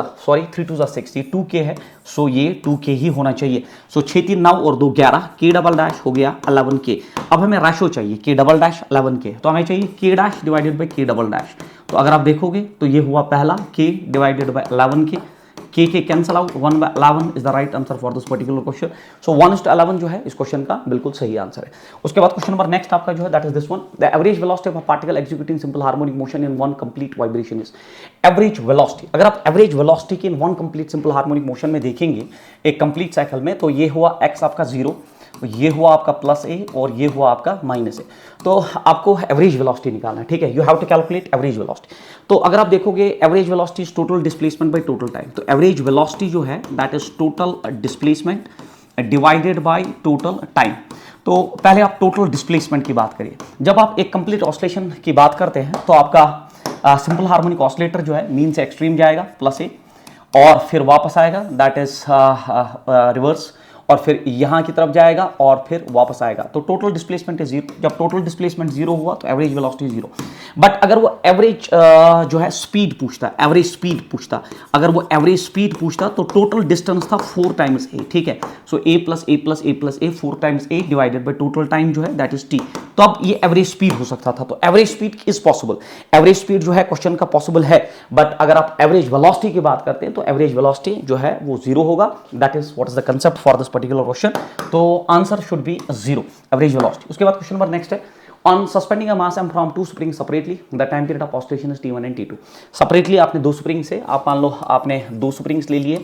6 ये 2K है। सो ये 2K ही होना चाहिए। सो 6 3 9 और 2 11 K डबल डैश हो गया 11K। अब हमें रेशो चाहिए K डबल डैश 11K, तो हमें चाहिए K dash divided by K double dash. तो अगर आप देखोगे तो ये हुआ पहला K divided by 11K, K cancel out 1 by 11 is the right answer for this particular question. So 1:11 जो है इस क्वेश्चन का बिल्कुल सही आंसर है। उसके बाद क्वेश्चन नंबर नेक्स्ट आपका जो है that is this one, the average velocity of a particle executing simple harmonic motion in one complete vibration is. Average velocity, अगर आप एवरेज वेलोसिटी की in one complete simple harmonic motion में देखेंगे एक complete cycle में, तो ये हुआ x आपका 0, ये हुआ आपका +a और ये हुआ आपका -a। तो आपको एवरेज वेलोसिटी निकालना है, ठीक है। You have to calculate average velocity. तो अगर आप देखोगे average velocity is total displacement by total time. तो एवरेज वेलोसिटी जो है that is total displacement divided by total time. तो पहले आप टोटल डिस्प्लेसमेंट की बात करिए। जब आप एक कंप्लीट ऑसिलेशन की बात करते हैं तो आपका सिंपल हार्मोनिक ऑसिलेटर जो है मीन से एक्सट्रीम जाएगा +a और फिर वापस आएगा दैट इज रिवर्स और फिर यहां की तरफ जाएगा और फिर वापस आएगा। तो टोटल डिस्प्लेसमेंट इज 0। जब टोटल डिस्प्लेसमेंट 0 हुआ तो एवरेज वेलोसिटी 0। बट अगर वो एवरेज जो है स्पीड पूछता, एवरेज स्पीड पूछता, अगर वो एवरेज स्पीड पूछता तो टोटल डिस्टेंस था 4 टाइम्स a, ठीक है। सो a plus a plus a plus a 4 times a divided by total time जो है दैट इज t। तो अब ये एवरेज स्पीड हो सकता था। तो average speed is possible, average speed जो है क्वेश्चन का पॉसिबल है। बट अगर आप एवरेज वेलोसिटी की बात करते हैं तो एवरेज वेलोसिटी जो है वो 0 होगा। That is what is the concept for this particular question. तो answer should be 0 average velocity. उसके बाद क्वेश्चन नंबर नेक्स्ट है, on suspending a mass m from two springs separately the time period of oscillation is t1 and t2। separately आपने दो spring से, आप मान लो आपने दो स्प्रिंग्स ले लिए,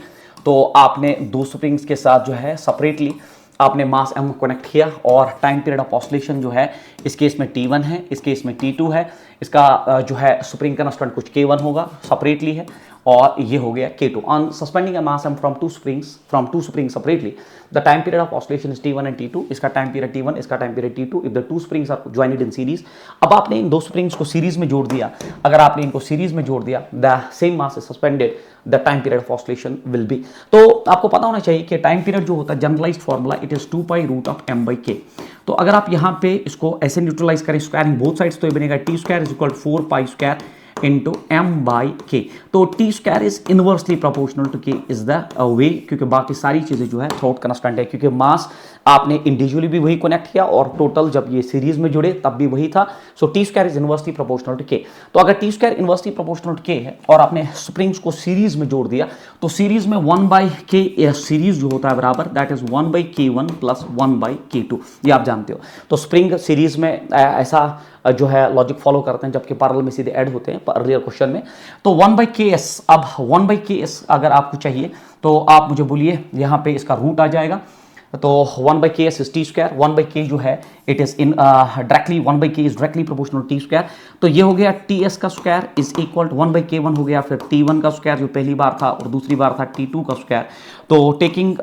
तो आपने दो स्प्रिंग्स के साथ जो है सेपरेटली आपने मास m कनेक्ट किया और टाइम पीरियड ऑफ ऑसिलेशन जो है इस केस में t1 है, इस केस में t2 है। इसका जो है स्प्रिंग कांस्टेंट कुछ k1 होगा, सेपरेटली है, और ये हो गया k2। On suspending a mass m from two springs separately the time period of oscillation is t1 and t2। इसका टाइम पीरियड t1, इसका time period t2 if the two springs are joined in series. अब आपने इन दो springs को series में जोड़ दिया। अगर आपने इनको सीरीज में जोड़ दिया the same mass is suspended the time period of oscillation will be. तो आपको पता होना चाहिए कि टाइम पीरियड जो होता है generalised formula it is 2π√m/k। तो अगर आप यहाँ पे इसको ऐसे न्यूट्रलाइज करें स्क्वायरिंग बोथ साइड्स, तो ये बनेगा t² is equal 4π² into m/k। तो t² is inversely proportional to k is the way, क्योंकि बाकी सारी चीजें जो है थ्रोट कांस्टेंट है, क्योंकि मास आपने इंडिविजुअली भी वही कनेक्ट किया और टोटल जब ये सीरीज में जुड़े तब भी वही था। So t² is inversely proportional to k। तो अगर t² inversely proportional to k है और आपने स्प्रिंग्स को सीरीज में जोड़ दिया तो सीरीज में 1/k सीरीज जो होता है बराबर that is 1/k1 plus 1/k2। ये आप जानते हो। तो स्प्रिंग सीरीज में ऐसा जो है लॉजिक फॉलो करते हैं, जबकि पैरेलल में सीधे ऐड होते हैं अर्लियर क्वेश्चन में। तो 1/ks, अब 1/ks अगर आपको चाहिए तो आप मुझे बोलिए, यहाँ पे इसका रूट आ जाएगा। तो 1/ks इज t², 1/k जो है it is in directly 1/k is directly proportional t²। तो ये हो गया ts का square is equal to 1/k1 हो गया, फिर t1 का स्क्वायर जो पहली बार था और दूसरी बार था t2 का स्क्वायर। तो taking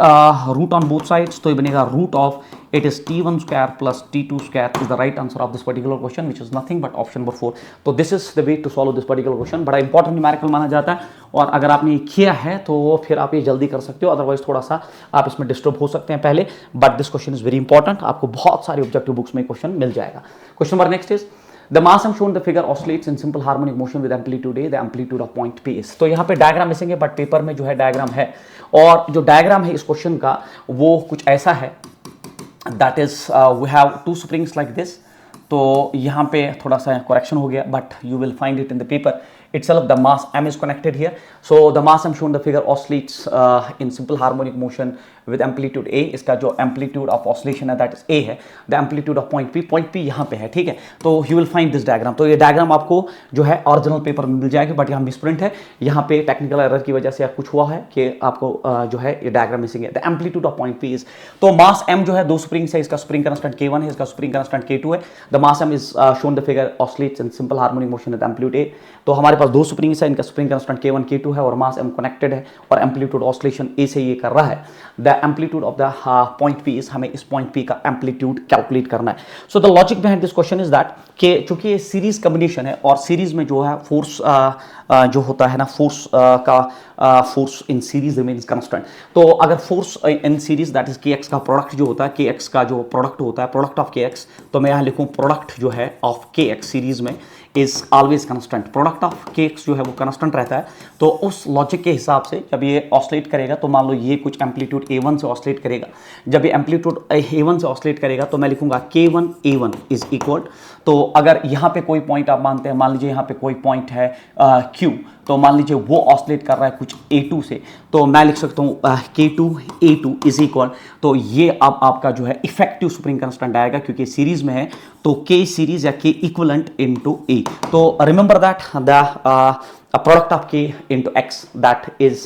root on both sides तो ये बनेगा root of it is t1 square plus t2 square is the right answer of this particular question which is nothing but option number 4। तो this is the way to solve this particular question. बड़ा important numerical माना जाता है और अगर आपने ये किया है तो फिर आप ये जल्दी कर सकते हो, अदरवाइज थोड़ा सा आप इसमें डिस्टर्ब हो सकते हैं पहले। But this question is very important, आपको बहुत सारे ऑब्जेक्टिव बुक्स में क्वेश्चन मिल जाएगा। Question number next is the mass हम shown the figure oscillates in simple harmonic motion with amplitude A, the amplitude of point p is. तो यहाँ पे डायग्राम मिसिंग है बट पेपर में जो है डायग्राम है, और जो डायग्राम है इस क्वेश्चन का वो कुछ ऐसा है that is we have two springs like this. तो यहाँ पे थोड़ा सा करेक्शन हो गया but you will find it in the paper. itself the mass m is connected here. So the mass m shown the figure oscillates in simple harmonic motion with amplitude a. इसका जो amplitude of oscillation है that is a है. The amplitude of point p यहाँ पे है, ठीक है. तो you will find this diagram. तो ये diagram आपको जो है original पेपर में मिल जाएगी, बट यहाँ मिसप्रिंट है. यहाँ पे टेक्निकल एरर की वजह से कुछ हुआ है कि आपको जो है ये डायग्राम मिसिंग है. The amplitude of point P is, तो मास m जो है दो स्प्रिंग्स है, इसका स्प्रिंग कांस्टेंट k1 है, इसका स्प्रिंग कांस्टेंट k2 है. The mass m is shown the figure oscillates in simple harmonic motion with amplitude a. तो हमारे पास दो स्प्रिंग्स है, इनका स्प्रिंग कांस्टेंट k1 k2 है और मास m कनेक्टेड है और एम्पलीट्यूड ऑसिलेशन a से ये कर रहा है. The amplitude of the point p is, हमें इस पॉइंट p का एम्पलीट्यूड कैलकुलेट करना है. So the logic behind this question is that कि चूंकि ये सीरीज कॉम्बिनेशन है और सीरीज में जो है फोर्स जो होता है ना, फोर्स का force in series remains constant. तो अगर force in series that is के एक्स का प्रोडक्ट जो होता है, के एक्स का जो प्रोडक्ट होता है, प्रोडक्ट ऑफ के एक्स, तो मैं यहाँ लिखूँ प्रोडक्ट जो है ऑफ के एक्स सीरीज में is always constant. Product of के एक्स जो है वो कांस्टेंट रहता है. तो उस लॉजिक के हिसाब से जब ये ऑसिलेट करेगा तो मान लो ये कुछ एम्पलीट्यूड a1 से ऑसिलेट करेगा. जब ये एम्पलीट्यूड a1 से ऑसिलेट करेगा तो मैं लिखूंगा k1 a1 इज इक्वल. तो अगर यहाँ पे कोई पॉइंट आप मानते हैं, मान लीजिए यहाँ पे कोई पॉइंट है q, तो मान लीजिए वो ऑसिलेट कर रहा है कुछ a2 से, तो मैं लिख सकता हूँ k2 a2 इज इक्वल. तो ये अब आपका जो है इफेक्टिव स्प्रिंग कांस्टेंट आएगा क्योंकि सीरीज में है, तो k सीरीज या k इक्विवेलेंट इनटू a. तो remember that the product of k into x that is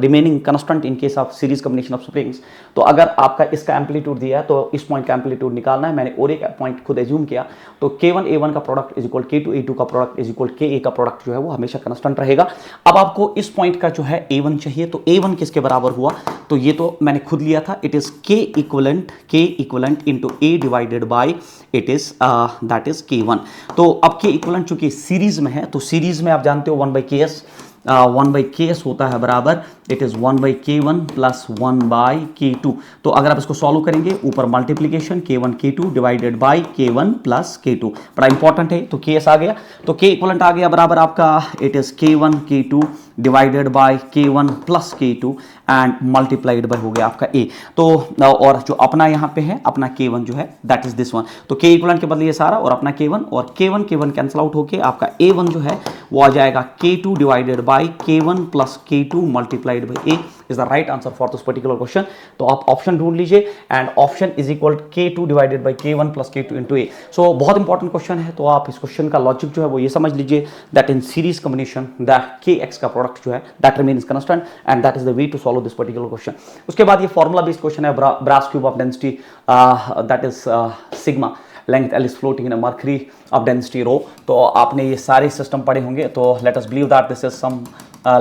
remaining constant in case of series combination of springs. तो अगर आपका इसका एम्पलीट्यूड दिया है तो इस पॉइंट का एम्पलीट्यूड निकालना है. मैंने और एक पॉइंट खुद एज्यूम किया, तो k1 a1 का product is equal k2 a2 का प्रोडक्ट इज इक्वल ka का प्रोडक्ट जो है वो हमेशा कांस्टेंट रहेगा. अब आपको इस पॉइंट का जो है a1 चाहिए, तो a1 किसके बराबर हुआ, तो ये तो मैंने खुद लिया था, it is k equivalent into a divided by it is that is k1. तो अब k इक्वलेंट चूंकि सीरीज में है, तो सीरीज में आप जानते हो 1/ks 1/ks होता है बराबर it is 1/k1 plus 1/k2. तो अगर आप इसको सॉल्व करेंगे, ऊपर multiplication k1 k2 divided by k1 plus k2, बड़ा इंपॉर्टेंट है. तो ks आ गया, तो k इक्वलेंट आ गया बराबर आपका it is k1 k2 divided by k1 plus k2 and multiplied by हो गया आपका a. तो और जो अपना यहाँ पे है अपना k1 जो है दैट इज दिस वन. तो k इक्वलेंट के बदले ये सारा और अपना k1 और k1 कैंसिल आउट होके आपका a1 जो है वो आ जाएगा k2 divided by k1 plus k2 multiplied by a is the right answer for this particular question. तो आप ऑप्शन ढूंढ लीजिए and option is equal k2 divided by k1 plus k2 into a. सो बहुत important question है. तो आप इस question का लॉजिक जो है वो ये समझ लीजिए that in series combination the kx का प्रोडक्ट जो है that remains constant and that is the way to solve this particular question. उसके बाद ये फॉर्मूला बेस्ड क्वेश्चन है, brass cube of density that is sigma length L is floating in a mercury of density rho. तो आपने ये सारे system पढ़े होंगे. तो let us believe that this is some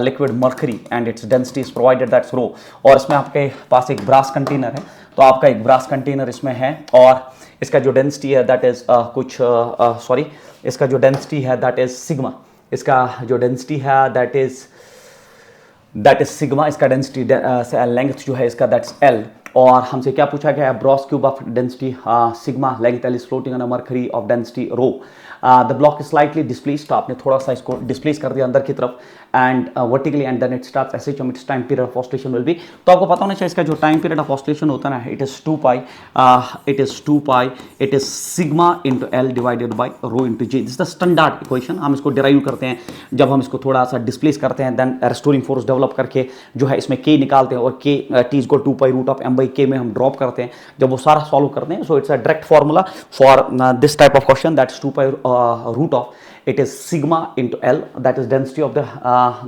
liquid mercury and its density is provided that's rho. और इसमें आपके पास एक ब्रास कंटेनर है, तो आपका एक ब्रास कंटेनर इसमें है और इसका जो डेंसिटी है दैट इज इसका जो डेंसिटी है दैट इज सिग्मा. इसका जो डेंसिटी है दैट इज सिग्मा. इसका डेंसिटी लेंथ जो है इसका दैट्स L. और हमसे क्या पूछा गया है, Bros cube of density sigma length L is floating on a mercury of density rho. The block is slightly displaced, तो आपने थोड़ा सा इसको डिस्प्लेस कर दिया अंदर की तरफ and vertically and then it starts SHM, its time period of oscillation will be. तो आपको पता होना चाहिए इसका जो टाइम पीरियड ऑफ ऑसिलेशन होता है ना, it is 2 pi it is sigma into L divided by rho into G. This is the standard equation. हम इसको डिराइव करते हैं जब हम इसको थोड़ा सा डिस्प्लेस करते हैं, देन रेस्टोरिंग फोर्स डेवलप करके जो है इसमें k निकालते हैं और k t is 2 pi root of m/k में हम ड्रॉप करते हैं जब वो सारा सॉल्व करते हैं. So it's a direct formula for this type of question that's 2 pi root of it is sigma into L, that is density of the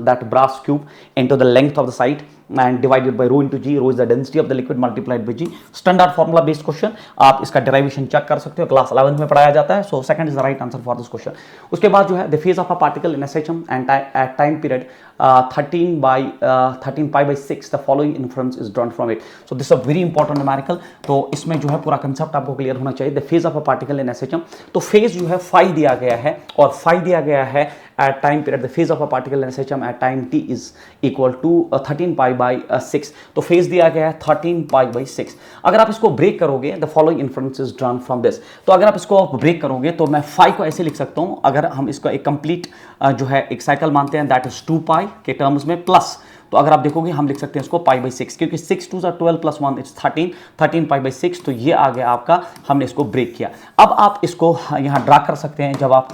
that brass cube into the length of the side and divided by rho into G. Rho is the density of the liquid multiplied by G. Standard formula based question. आप इसका derivation check कर सकते हो, class 11 में पढ़ाया जाता है. So second is the right answer for this question. उसके बाद जो है the phase of a particle in SHM and at time period 13 pi by 6 the following inference is drawn from it. So this is a very important numerical. तो इसमें जो है पूरा concept आपको क्लियर होना चाहिए. The phase of a particle in SHM, तो phase जो है phi दिया गया है और phi दिया गया है at time period. The phase of a particle in SHM at time t is equal to 13 pi by 6. तो phase दिया गया है 13 pi by 6. अगर आप इसको ब्रेक करोगे the following inference is drawn from this. तो अगर आप इसको ब्रेक करोगे तो मैं phi को ऐसे लिख सकता हूँ, अगर हम इसको एक कंप्लीट जो है एक साइकिल मानते हैं दैट इज 2 पाई के टर्म्स में प्लस तो अगर आप देखोगे हम लिख सकते हैं इसको पाई बाई 6, क्योंकि 6 2 12 प्लस 1 इट्स 13, 13 पाई बाई 6, तो ये आ गया आपका, हमने इसको ब्रेक किया। अब आप इसको यहाँ ड्रा कर सकते हैं। जब आप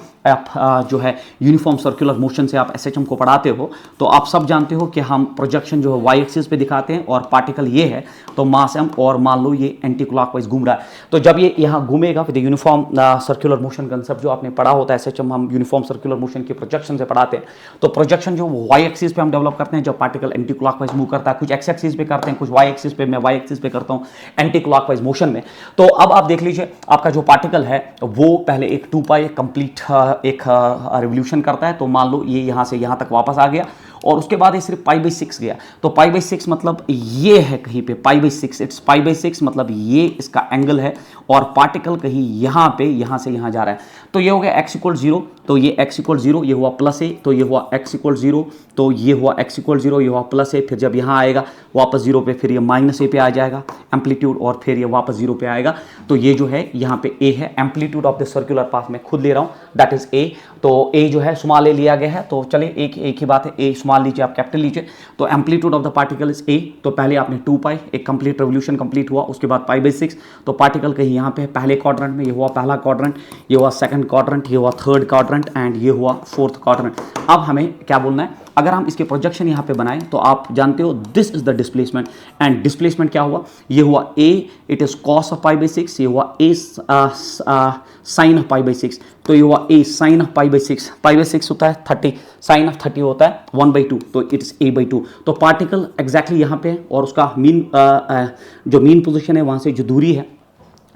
जो है यूनिफॉर्म सर्कुलर मोशन से आप एसएचएम को पढ़ाते हो तो आप सब जानते हो कि हम प्रोजेक्शन जो है वाई एक्सिस पे दिखाते हैं और पार्टिकल ये है तो मास m, और मान लो ये एंटी क्लॉकवाइज घूम रहा है, तो जब ये यहाँ घूमेगा with uniform circular motion concept जो आपने पढ़ा होता है एसएचएम, हम यूनिफॉर्म सर्कुलर मोशन के प्रोजेक्शन से पढ़ाते हैं। तो प्रोजेक्शन जो वाई एक्सिस पे हम डेवलप करते हैं, जब पार्टिकल एंटी क्लॉकवाइज मूव करता है, कुछ एक्स एक्सिस पे करते हैं, कुछ वाई एक्सिस पे, मैं वाई एक्सिस पे करता हूँ एंटी क्लॉकवाइज मोशन में। तो अब आप देख लीजिए आपका जो पार्टिकल है वो पहले एक 2 पाई कंप्लीट एक रिवोल्यूशन करता है, तो मान लो ये यहाँ से यहाँ तक वापस आ गया और उसके बाद ये सिर्फ पाई बाई 6 गया। तो पाई बाई 6 मतलब ये है कहीं पे पाई बाई 6, इट्स पाई बाई 6 मतलब ये इसका एंगल है और पार्टिकल कहीं यहाँ पे यहाँ से यहाँ जा रहा है। तो ये हो गया x इक्वल 0, तो ये x इक्वल 0, ये हुआ प्लस a, तो ये हुआ x इक्वल 0, तो ये हुआ x इक्वल 0, ये हुआ प्लस a, फिर जब यहाँ आएगा वापस 0 पे, फिर ये माइनस a पे आ जाएगा एम्पलीट्यूड, और फिर ये वापस 0 पे आएगा। तो ये जो है यहाँ पे a है, amplitude of the circular path मैं खुद ले रहा हूँ, दैट इज a। तो a जो है स्मॉल a लिया गया है, तो चलिए एक ही बात है, a स्मॉल लीजिए आप कैपिटल लीजिए। तो amplitude of the particle is a, तो पहले आपने 2 पाई, एक कंप्लीट रेवोल्यूशन कंप्लीट हुआ, उसके बाद पाई बाई 6, तो पार्टिकल कहीं यहाँ पे पहले क्वाड्रेंट में, ये हुआ पहला क्वाड्रेंट, ये हुआ सेकंड क्वाड्रेंट, ये हुआ थर्ड क्वाड्रेंट एंड ये हुआ फोर्थ क्वाड्रेंट। अब हमें क्या बोलना है, अगर हम इसके प्रोजेक्शन यहाँ पे बनाएं तो आप जानते हो this is the displacement, and displacement क्या हुआ, ये हुआ a, it is cos of pi by 6, ये हुआ a sine of pi by 6, तो ये हुआ a sine of pi by 6, pi by 6 होता है 30, साइन ऑफ 30 होता है 1/2, तो इट्स a बाई 2। तो पार्टिकल एग्जैक्टली यहाँ पे है और उसका मीन जो मीन पोजिशन है वहाँ से जो दूरी है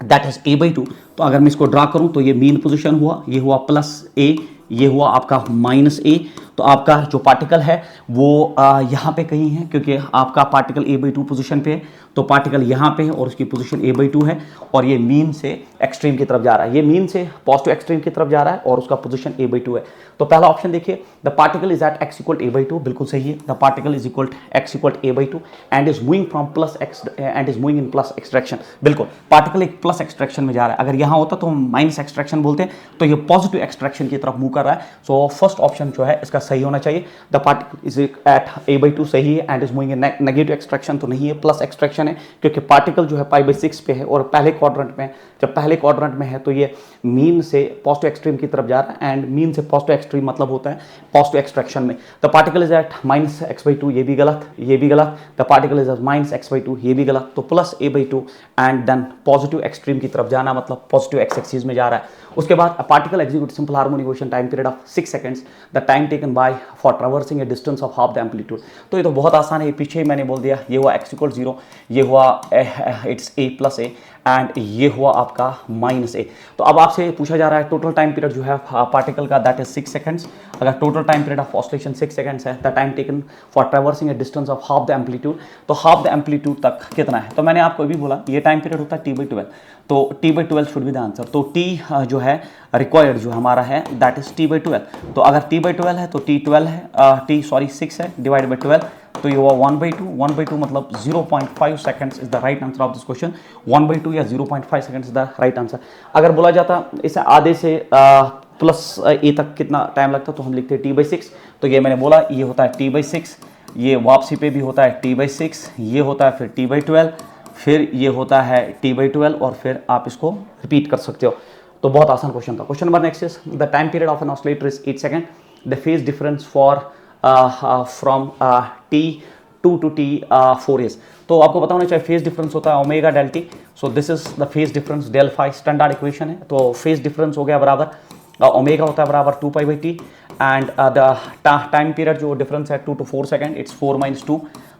दैट इज a बाई 2। तो अगर मैं इसको ड्रा करूँ तो ये मीन पोजिशन हुआ, ये हुआ प्लस a, ये हुआ आपका माइनस a। तो आपका जो पार्टिकल है वो यहाँ पे कहीं है, क्योंकि आपका पार्टिकल a बाई 2 पोजिशन पे है, तो पार्टिकल यहाँ पे है और उसकी पोजीशन a बाई 2 है और ये मीन से एक्सट्रीम की तरफ जा रहा है, ये मीन से पॉजिटिव एक्सट्रीम की तरफ जा रहा है और उसका पोजीशन a बाई 2 है। तो पहला ऑप्शन देखिए, the particle is at x equal a by 2, बिल्कुल सही है, the particle is equal x equal a by 2 and is moving from plus x and is moving in plus x direction. बिल्कुल particle एक plus x direction में जा रहा है, अगर यहाँ होता तो हम माइनस एक्सट्रैक्शन बोलते हैं, तो ये पॉजिटिव एक्सट्रैक्शन की तरफ मूव कर रहा है। सो फर्स्ट ऑप्शन जो है इसका सही होना चाहिए, the particle is at a by 2 सही है and is moving in negative x direction तो नहीं है, प्लस एक्सट्रैक्शन है, क्योंकि पार्टिकल जो है पाई बाई 6 पे है और पहले क्वाड्रेंट में, जब पहले क्वाड्रेंट में है तो ये मीन से पॉजिटिव एक्सट्रीम की तरफ जा रहा है एंड मीन से पॉजिटिव एक्सट्रीम मतलब होता है पॉजिटिव एक्सट्रैक्शन में। The particle is at minus x by 2, ये भी गलत, ये भी गलत, the particle is at minus x by 2, ये भी गलत, तो plus a by 2 and then positive extreme की तरफ जाना मतलब पॉजिटिव x एक्सिस में जा रहा है। उसके बाद particle execute simple harmonic motion time period of 6 seconds, the time taken by for traversing a distance of half the amplitude. तो ये तो बहुत आसान है, पीछे ही मैंने बोल दिया, ये हुआ x इक्वल 0, ये हुआ it's a plus a and ये हुआ आपका माइनस a। तो अब आपसे पूछा जा रहा है टोटल टाइम पीरियड जो है पार्टिकल का दैट इज 6 सेकंड्स। अगर total time period of oscillation 6 seconds है, the time taken for traversing a distance of half the amplitude, तो हाफ द एम्पलीट्यूड तक कितना है, तो मैंने आपको भी बोला ये टाइम पीरियड होता है t बाई 12, तो t by 12 should be the answer. तो t जो है रिक्वायर्ड जो हमारा है दैट इज t बाई 12, तो अगर t बाई 12 है तो t 12 है, t सॉरी 6 है डिवाइड बाई 12, तो ये हुआ 1/2 मतलब 0.5 seconds is the right answer of this question. 1/2 या 0.5 seconds is the right answer. अगर बोला जाता इसे आधे से प्लस a तक कितना टाइम लगता तो हम लिखते हैं t बाई 6, तो ये मैंने बोला ये होता है t बाई 6, ये वापसी पे भी होता है t बाई 6, ये होता है फिर t बाई 12, फिर ये होता है t बाई 12 और फिर आप इसको रिपीट कर सकते हो। तो बहुत आसान क्वेश्चन था। Question number next is the time period of an oscillator is 8 second, the phase difference for from t2 to t4 is। तो आपको पता होना चाहिए फेज डिफरेंस होता है omega del t, so this is the phase difference del phi, standard equation है। तो phase difference हो गया बराबर ओमेगा होता है बराबर 2 pi by T and the time period जो डिफरेंस है 2 to 4 सेकंड, इट्स 4 minus 2,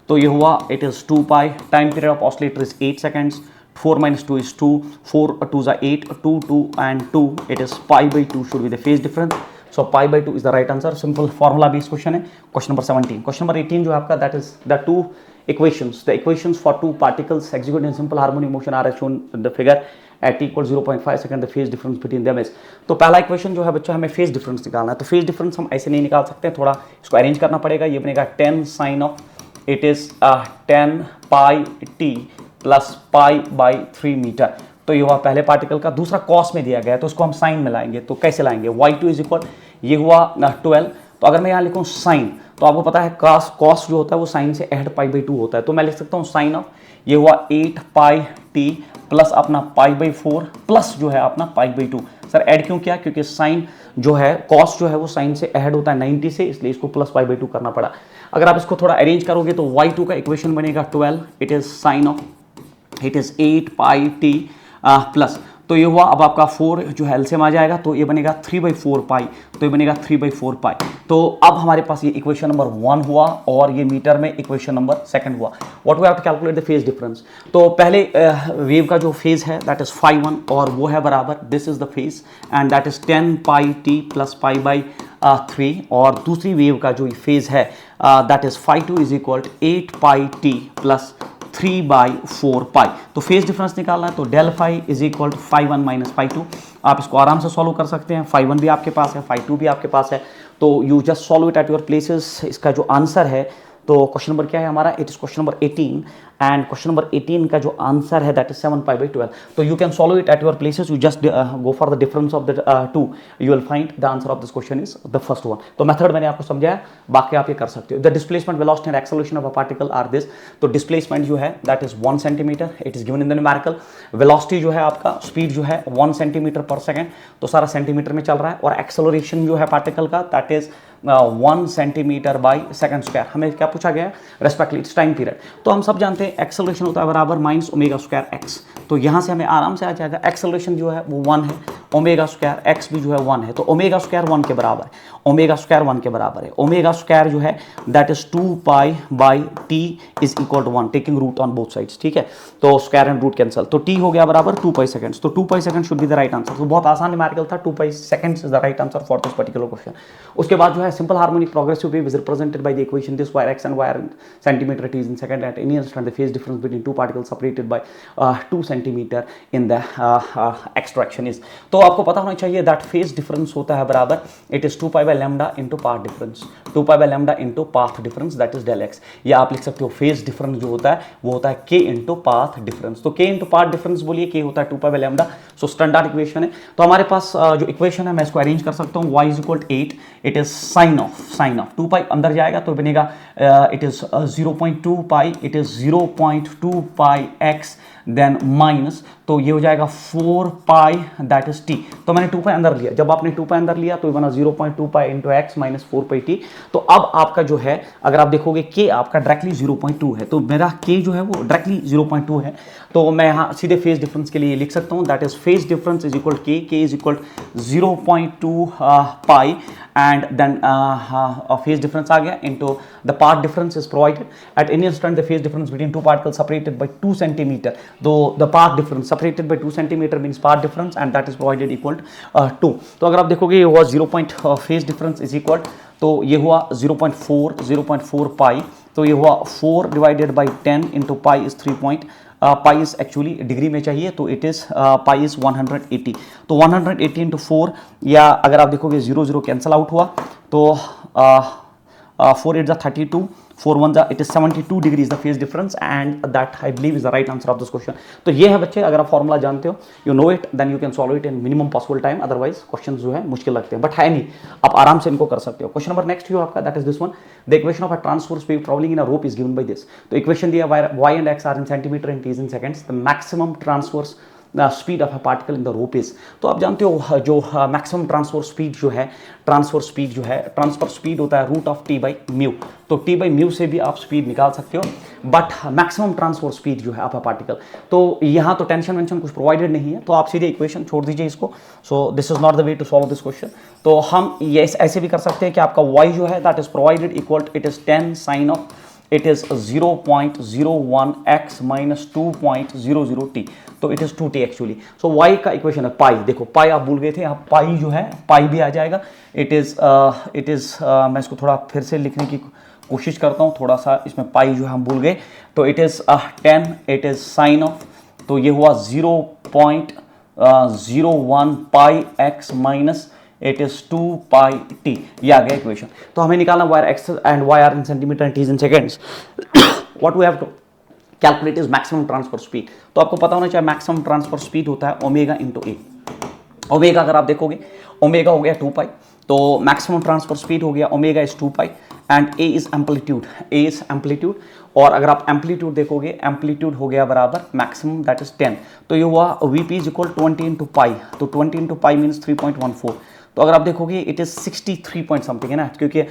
तो ये हुआ it is 2 pi, time period of oscillator is 8 seconds, 4 minus 2 is 2, 4 2 is 8, 2 2 and 2, it is pi by 2 should be the phase difference, so pi by 2 is the right answer। simple formula based question है। question number 17, question number 18 जो है आपका that is the two equations, the equations for two particles executing in simple harmonic motion are shown in the figure at t equals 0.5 second, the phase difference between them is। तो पहला equation जो है बच्चा हमें phase difference निकालना है, तो phase difference हम ऐसे नहीं निकाल सकते, थोड़ा इसको अरेंज करना पड़ेगा। ये बनेगा 10 sin of it is 10 pi t plus pi by 3 metre, तो ये हुआ पहले पार्टिकल का। दूसरा कॉस में दिया गया है तो उसको हम साइन में लाएंगे, तो कैसे लाएंगे, y2 इज इक्वल, ये हुआ 12 तो अगर मैं यहाँ लिखूँ साइन, तो आपको पता है कॉस जो होता है वो साइन से ऐड पाई बाई 2 होता है, तो मैं लिख सकता हूँ साइन ऑफ, ये हुआ 8 पाई टी प्लस अपना पाई बाई 4 प्लस जो है अपना पाई बाई 2। सर ऐड क्यों किया, क्योंकि साइन जो है कॉस जो है वो साइन से ऐड होता है 90 से, इसलिए इसको प्लस पाई बाई 2 करना पड़ा। अगर आप इसको थोड़ा अरेंज करोगे तो y2 का इक्वेशन बनेगा 12, it is sine of, it is 8 pi t plus, तो ये हुआ अब आपका 4 जो है एलसीएम आ जाएगा, तो ये बनेगा 3/4 पाई, तो ये बनेगा 3/4 पाई। तो अब हमारे पास ये इक्वेशन नंबर 1 हुआ और ये मीटर में इक्वेशन नंबर 2 हुआ। What we have to calculate the phase difference. तो पहले वेव का जो फेज है दैट इज φ1 और वो है बराबर, this is the phase and that is 10 pi t plus pi by 3, और दूसरी वेव का जो फेज है that is φ2 is equal 8 pi t plus 3/4 pi. तो फेज डिफरेंस निकालना है, तो del phi is equal to φ1 minus φ2। आप इसको आराम से सॉल्व कर सकते हैं, φ1 भी आपके पास है, φ2 भी आपके पास है, तो you just solve it at your places. इसका जो आंसर है, तो क्वेश्चन नंबर क्या है हमारा, it is question number 18 and question number 18 का जो आंसर है दैट इज 7 पाई बाई 12। तो you can solve it at your places, you just go for the difference of the two, you will find the answer of this question is the first one. तो method मैंने आपको समझाया, बाकी आप ये कर सकते हो। The displacement, velocity and acceleration of a particle are this. तो डिस्प्लेसमेंट जो है that is 1 centimetre, it is given in the numerical. Velocity जो है आपका, स्पीड जो है 1 सेंटीमीटर पर सेकेंड, तो सारा सेंटीमीटर में चल रहा है, और एक्सेलरेशन जो है पार्टिकल का that is 1 centimetre by second square. हमें क्या पूछा गया है, रेस्पेक्टली इट्स टाइम पीरियड। तो हम सब जानते हैं एक्सेलरेशन होता है बराबर माइनस ओमेगा स्क्वायर एक्स, तो यहाँ से हमें आराम से आ जाएगा एक्सेलरेशन जो है वो 1 है, ओमेगा स्क्वायर एक्स भी जो है 1 है, तो ओमेगा स्क्वायर 1 के बराबर है, ओमेगा स्क्वायर 1 के बराबर है। ओमेगा स्क्वायर जो है that is 2 pi by T is equal to 1, taking root on both sides, ठीक है। तो स्क्वायर एंड रूट कैंसिल, तो टी हो गया बराबर 2 पाई सेकंड्स, तो 2 pi second should be the right answer. तो बहुत आसान न्यूमेरिकल था, 2 pi seconds is the right answer for this particular question. उसके बाद जो है simple harmonic progressive wave is represented by the equation this wire x and wire centimetre T is in second at any instant the phase difference between two particles separated by 2 centimetre in the extraction is. तो आपको पता होना चाहिए that phase difference होता है बराबर, it is 2 pi by lambda into path difference, 2 pi by lambda into path difference that is del x. या आप लिख सकते हो फेज डिफरेंस जो होता है वो होता है k इनटू पाथ डिफरेंस। तो k इनटू पाथ डिफरेंस बोलिए, k होता है 2 pi by lambda, so standard equation है। तो हमारे पास जो इक्वेशन है मैं इसको अरेंज कर सकता हूँ, y is equal 8, it is sine of 2 pi अंदर जाएगा तो बनेगा it is 0.2 pi, it is 0.2 pi x then minus, तो ये हो जाएगा 4 पाई दैट इज टी। तो मैंने 2 पाई अंदर लिया, जब आपने 2 पाई अंदर लिया तो ये बना 0.2 पाई इंटू एक्स माइनस 4 पाई टी। तो अब आपका जो है अगर आप देखोगे के आपका डायरेक्टली 0.2 है, तो मेरा के जो है वो डायरेक्टली 0.2 है, तो मैं यहाँ सीधे फेज डिफरेंस के लिए लिख सकता हूँ that is phase difference is equal k is equal 0.2 pi and then phase difference आ गया into the path difference is provided at any instant the phase difference between two particles separated by 2 centimeter, though the path difference separated by 2 centimeter means path difference and that is provided equal to 2। तो अगर आप देखोगे ये हुआ 0 phase difference is equal, तो ये हुआ 0.4 पाई, तो ये हुआ 4 divided by 10 into pi is 3 pi is actually degree में चाहिए, तो इट इज पाई इज 180, तो 180 इंटू 4, या अगर आप देखोगे 0 कैंसिल आउट हुआ, तो 4 8 32, 4 1 it is 72 degree is the phase difference and that I believe is the right answer of this question. तो ये है बच्चे, अगर आप फॉर्मूला जानते हो, you know it, then you can solve it in minimum possible time, otherwise question जो है मुश्किल लगते हैं, बट है नहीं, आप आराम से इनको कर सकते हो। क्वेश्चन नंबर नेक्स्ट हो आपका that is this one, the equation of a transverse wave travelling in a rope is given by this. तो इक्वेशन दिया y and x are in centimetre and t is in seconds, the maximum transverse speed of a particle in the rope is. तो आप जानते हो जो maximum transverse speed जो है, transfer speed होता है root of t by mu, तो टी बाई म्यू से भी आप स्पीड निकाल सकते हो, बट मैक्सिमम ट्रांसफर स्पीड जो है ऑफ अ पार्टिकल, तो यहाँ तो टेंशन वेंशन कुछ प्रोवाइडेड नहीं है, तो आप सीधे इक्वेशन छोड़ दीजिए इसको। So this is not the way to solve this question. तो हम ये ऐसे भी कर सकते हैं कि आपका y जो है that is provided equal, it is 10 sine of, it is 0.01 x minus 2.00 t, तो it is 2t actually. So y का इक्वेशन है पाई, देखो पाई आप भूल गए थे, यहाँ पाई जो है पाई भी आ जाएगा, इट इज मैं इसको थोड़ा फिर से लिखने की कोशिश करता हूँ, थोड़ा सा इसमें पाई जो हम भूल गए, तो it is 10, it is sine of, तो ये हुआ 0.01 pi x minus it is 2 pi t, ये आ गया इक्वेशन। तो हमें निकालना where x and y are in centimetre and t is in seconds. What we have to calculate is maximum transverse speed. तो आपको पता होना चाहिए मैक्सिमम ट्रांसफर स्पीड होता है ओमेगा इंटू ए। ओमेगा अगर आप देखोगे, ओमेगा हो गया 2 पाई, तो मैक्सिमम ट्रांसफर स्पीड हो गया omega is 2 pi and A is amplitude, A is amplitude. और अगर आप एम्पलीट्यूड देखोगे, एम्पलीट्यूड हो गया बराबर मैक्सिमम दैट इज 10, तो ये हुआ VP is equal 20 into pi, तो 20 इंटू पाई मीन्स 3.14। तो अगर आप देखोगे इट इज 63 पॉइंट समथिंग है ना, क्योंकि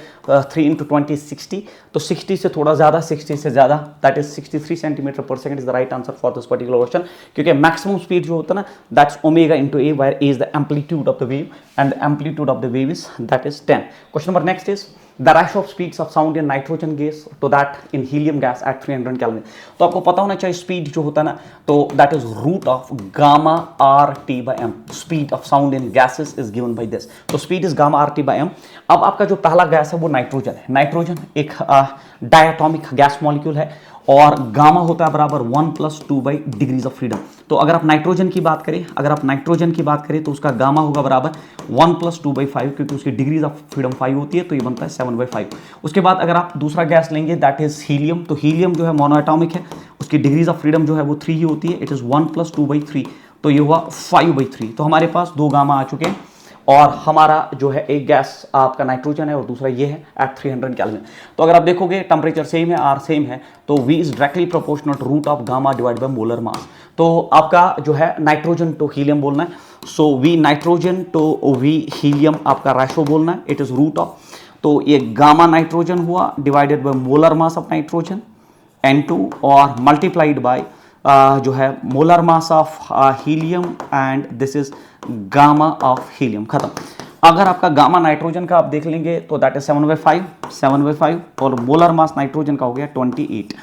3 इंटू 20 60, तो 60 से थोड़ा ज्यादा, 60 से ज्यादा that is 63 centimetre per second is the right answer for this particular question. क्योंकि मैक्सिमम स्पीड जो होता है ना that's omega into a, where a is the amplitude of the wave and the amplitude of the wave is that is 10। Question number next is the ratio of speeds of sound in nitrogen gas to that in helium gas at 300 Kelvin। तो आपको पता होना चाहिए speed जो होता है ना, तो that is root of gamma R T by M. Speed of sound in gases is given by this, तो speed is gamma R T by M. अब आपका जो पहला गैस है वो नाइट्रोजन है। नाइट्रोजन एक डायटोमिक गैस मॉलिक्यूल है और गामा होता है बराबर 1 + 2 बाई डिग्रीज ऑफ फ्रीडम। तो अगर आप नाइट्रोजन की बात करें, अगर आप नाइट्रोजन की बात करें तो उसका गामा होगा बराबर 1 + 2 बाई 5, क्योंकि उसकी डिग्रीज ऑफ फ्रीडम 5 होती है, तो ये बनता है 7 बाई 5। उसके बाद अगर आप दूसरा गैस लेंगे दैट इज हीलियम, तो हीलियम जो है मोनोएटॉमिक है, उसकी डिग्रीज ऑफ फ्रीडम जो है वो 3 ही होती है, इट इज 1 + 2 बाई 3, तो ये हुआ 5 बाई 3। तो हमारे पास 2 गामा आ चुके हैं और हमारा जो है एक गैस आपका नाइट्रोजन है और दूसरा ये है एट 300 केल्विन। तो अगर आप देखोगे टेम्परेचर सेम है, आर सेम है, तो V is directly proportional to root of gamma divide by molar mass. तो आपका जो है नाइट्रोजन टू हीलियम बोलना है, so V nitrogen to V helium आपका रेशो बोलना है, इट इज रूट ऑफ, तो ये गामा नाइट्रोजन हुआ divided by molar mass of nitrogen N2 और मल्टीप्लाइड बाय जो है molar mass of helium and this is gamma of helium. खत्म। अगर आपका गामा नाइट्रोजन का आप देख लेंगे तो दैट इज 7/5 और मोलर मास नाइट्रोजन का हो गया 28।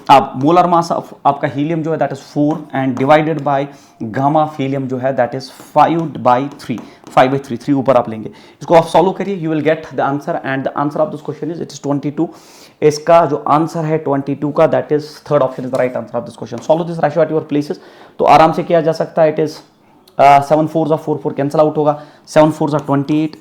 अब मोलर मास ऑफ आपका हीलियम जो है that is 4 and divided by gamma of helium जो है दैट इज 5/3, 5/3, 3 ऊपर आप लेंगे। इसको आप सॉल्व करिए, you will get the answer and the answer of this question is it is 22। इसका जो आंसर है 22 का that is third option is the right answer of this question. Solve this ratio at your places, तो आराम से किया जा सकता है। इट इज 7 4 4 4 कैंसिल आउट होगा, 7 4 28,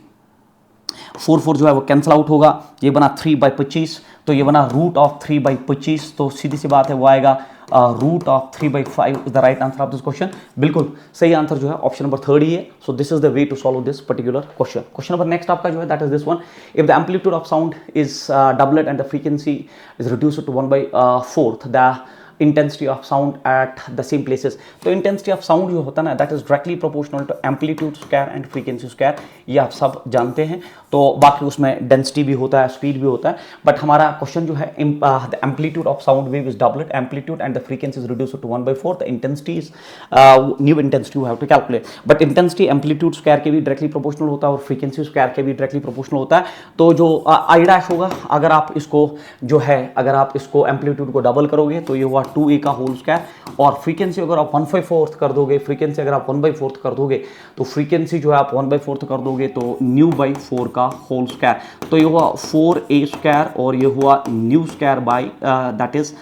4 4 जो है वो कैंसिल आउट होगा, ये बना 3/25, तो ये बना रूट ऑफ 3/25, तो सीधी सी बात है वो आएगा root of 3/5 is the right answer of this question. बिल्कुल सही आंसर जो है ऑप्शन नंबर 3 ही है। So this is the way to solve this particular question. Question number next आपका जो है that is this one, if the amplitude of sound is doubled and the frequency is reduced to 1/4 the intensity of sound at the same places. तो intensity of sound जो होता है ना that is directly proportional to amplitude square and frequency square, ये आप सब जानते हैं। तो बाकी उसमें डेंसिटी भी होता है, स्पीड भी होता है, बट हमारा क्वेश्चन जो है the amplitude of sound wave is doubled, amplitude and the frequency is reduced to 1/4, the intensity is new intensity you have to calculate, but intensity amplitude square के भी डायरेक्टली प्रोपोर्शनल होता है और frequency square के भी directly proportional होता है। तो जो आई डैश होगा, अगर आप इसको जो है अगर आप इसको एम्पलीट्यूड को डबल करोगे तो ये हुआ 2a का होल स्क्वायर, और फ्रीक्वेंसी अगर आप 1/4 कर दोगे, फ्रीक्वेंसी अगर आप 1/4 कर दोगे तो फ्रीक्वेंसी जो है आप 1/4 कर दोगे तो न्यू बाई 4 का होल स्क्वायर, तो ये हुआ 4a स्क्वायर और ये हुआ new square by that is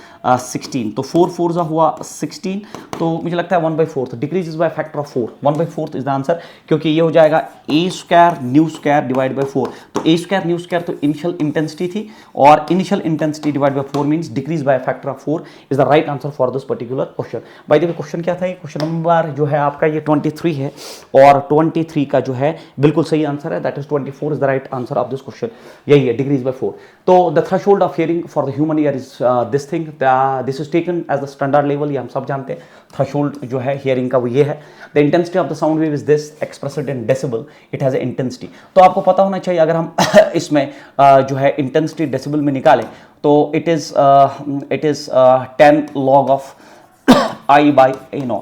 16, तो 4 4 हुआ 16, तो मुझे लगता है 1/4 decreases by factor of 4, 1/4 is the answer, क्योंकि ये हो जाएगा a square new square divide by 4, तो a स्क्वायर न्यू स्क्वायर तो इनिशियल इंटेंसिटी थी और initial intensity divide by 4 means decrease by factor of 4 is the right answer for this particular question. By the way question क्या था, ये question number जो है आपका ये 23 है और 23 का जो है बिल्कुल सही आंसर है, that is 24 is the right answer of this question, यही है डिक्रीज बाय 4। तो the threshold of hearing for the human ear is this thing, this is taken as the standard level, ये हम सब जानते हैं। थ्रेशोल्ड जो है हियरिंग का वो ये है। The intensity of the sound wave is this expressed in decibel, it has a intensity. तो आपको पता होना चाहिए अगर हम इसमें जो है इंटेंसिटी डेसिबल में निकालें तो it is 10 log of I by A0,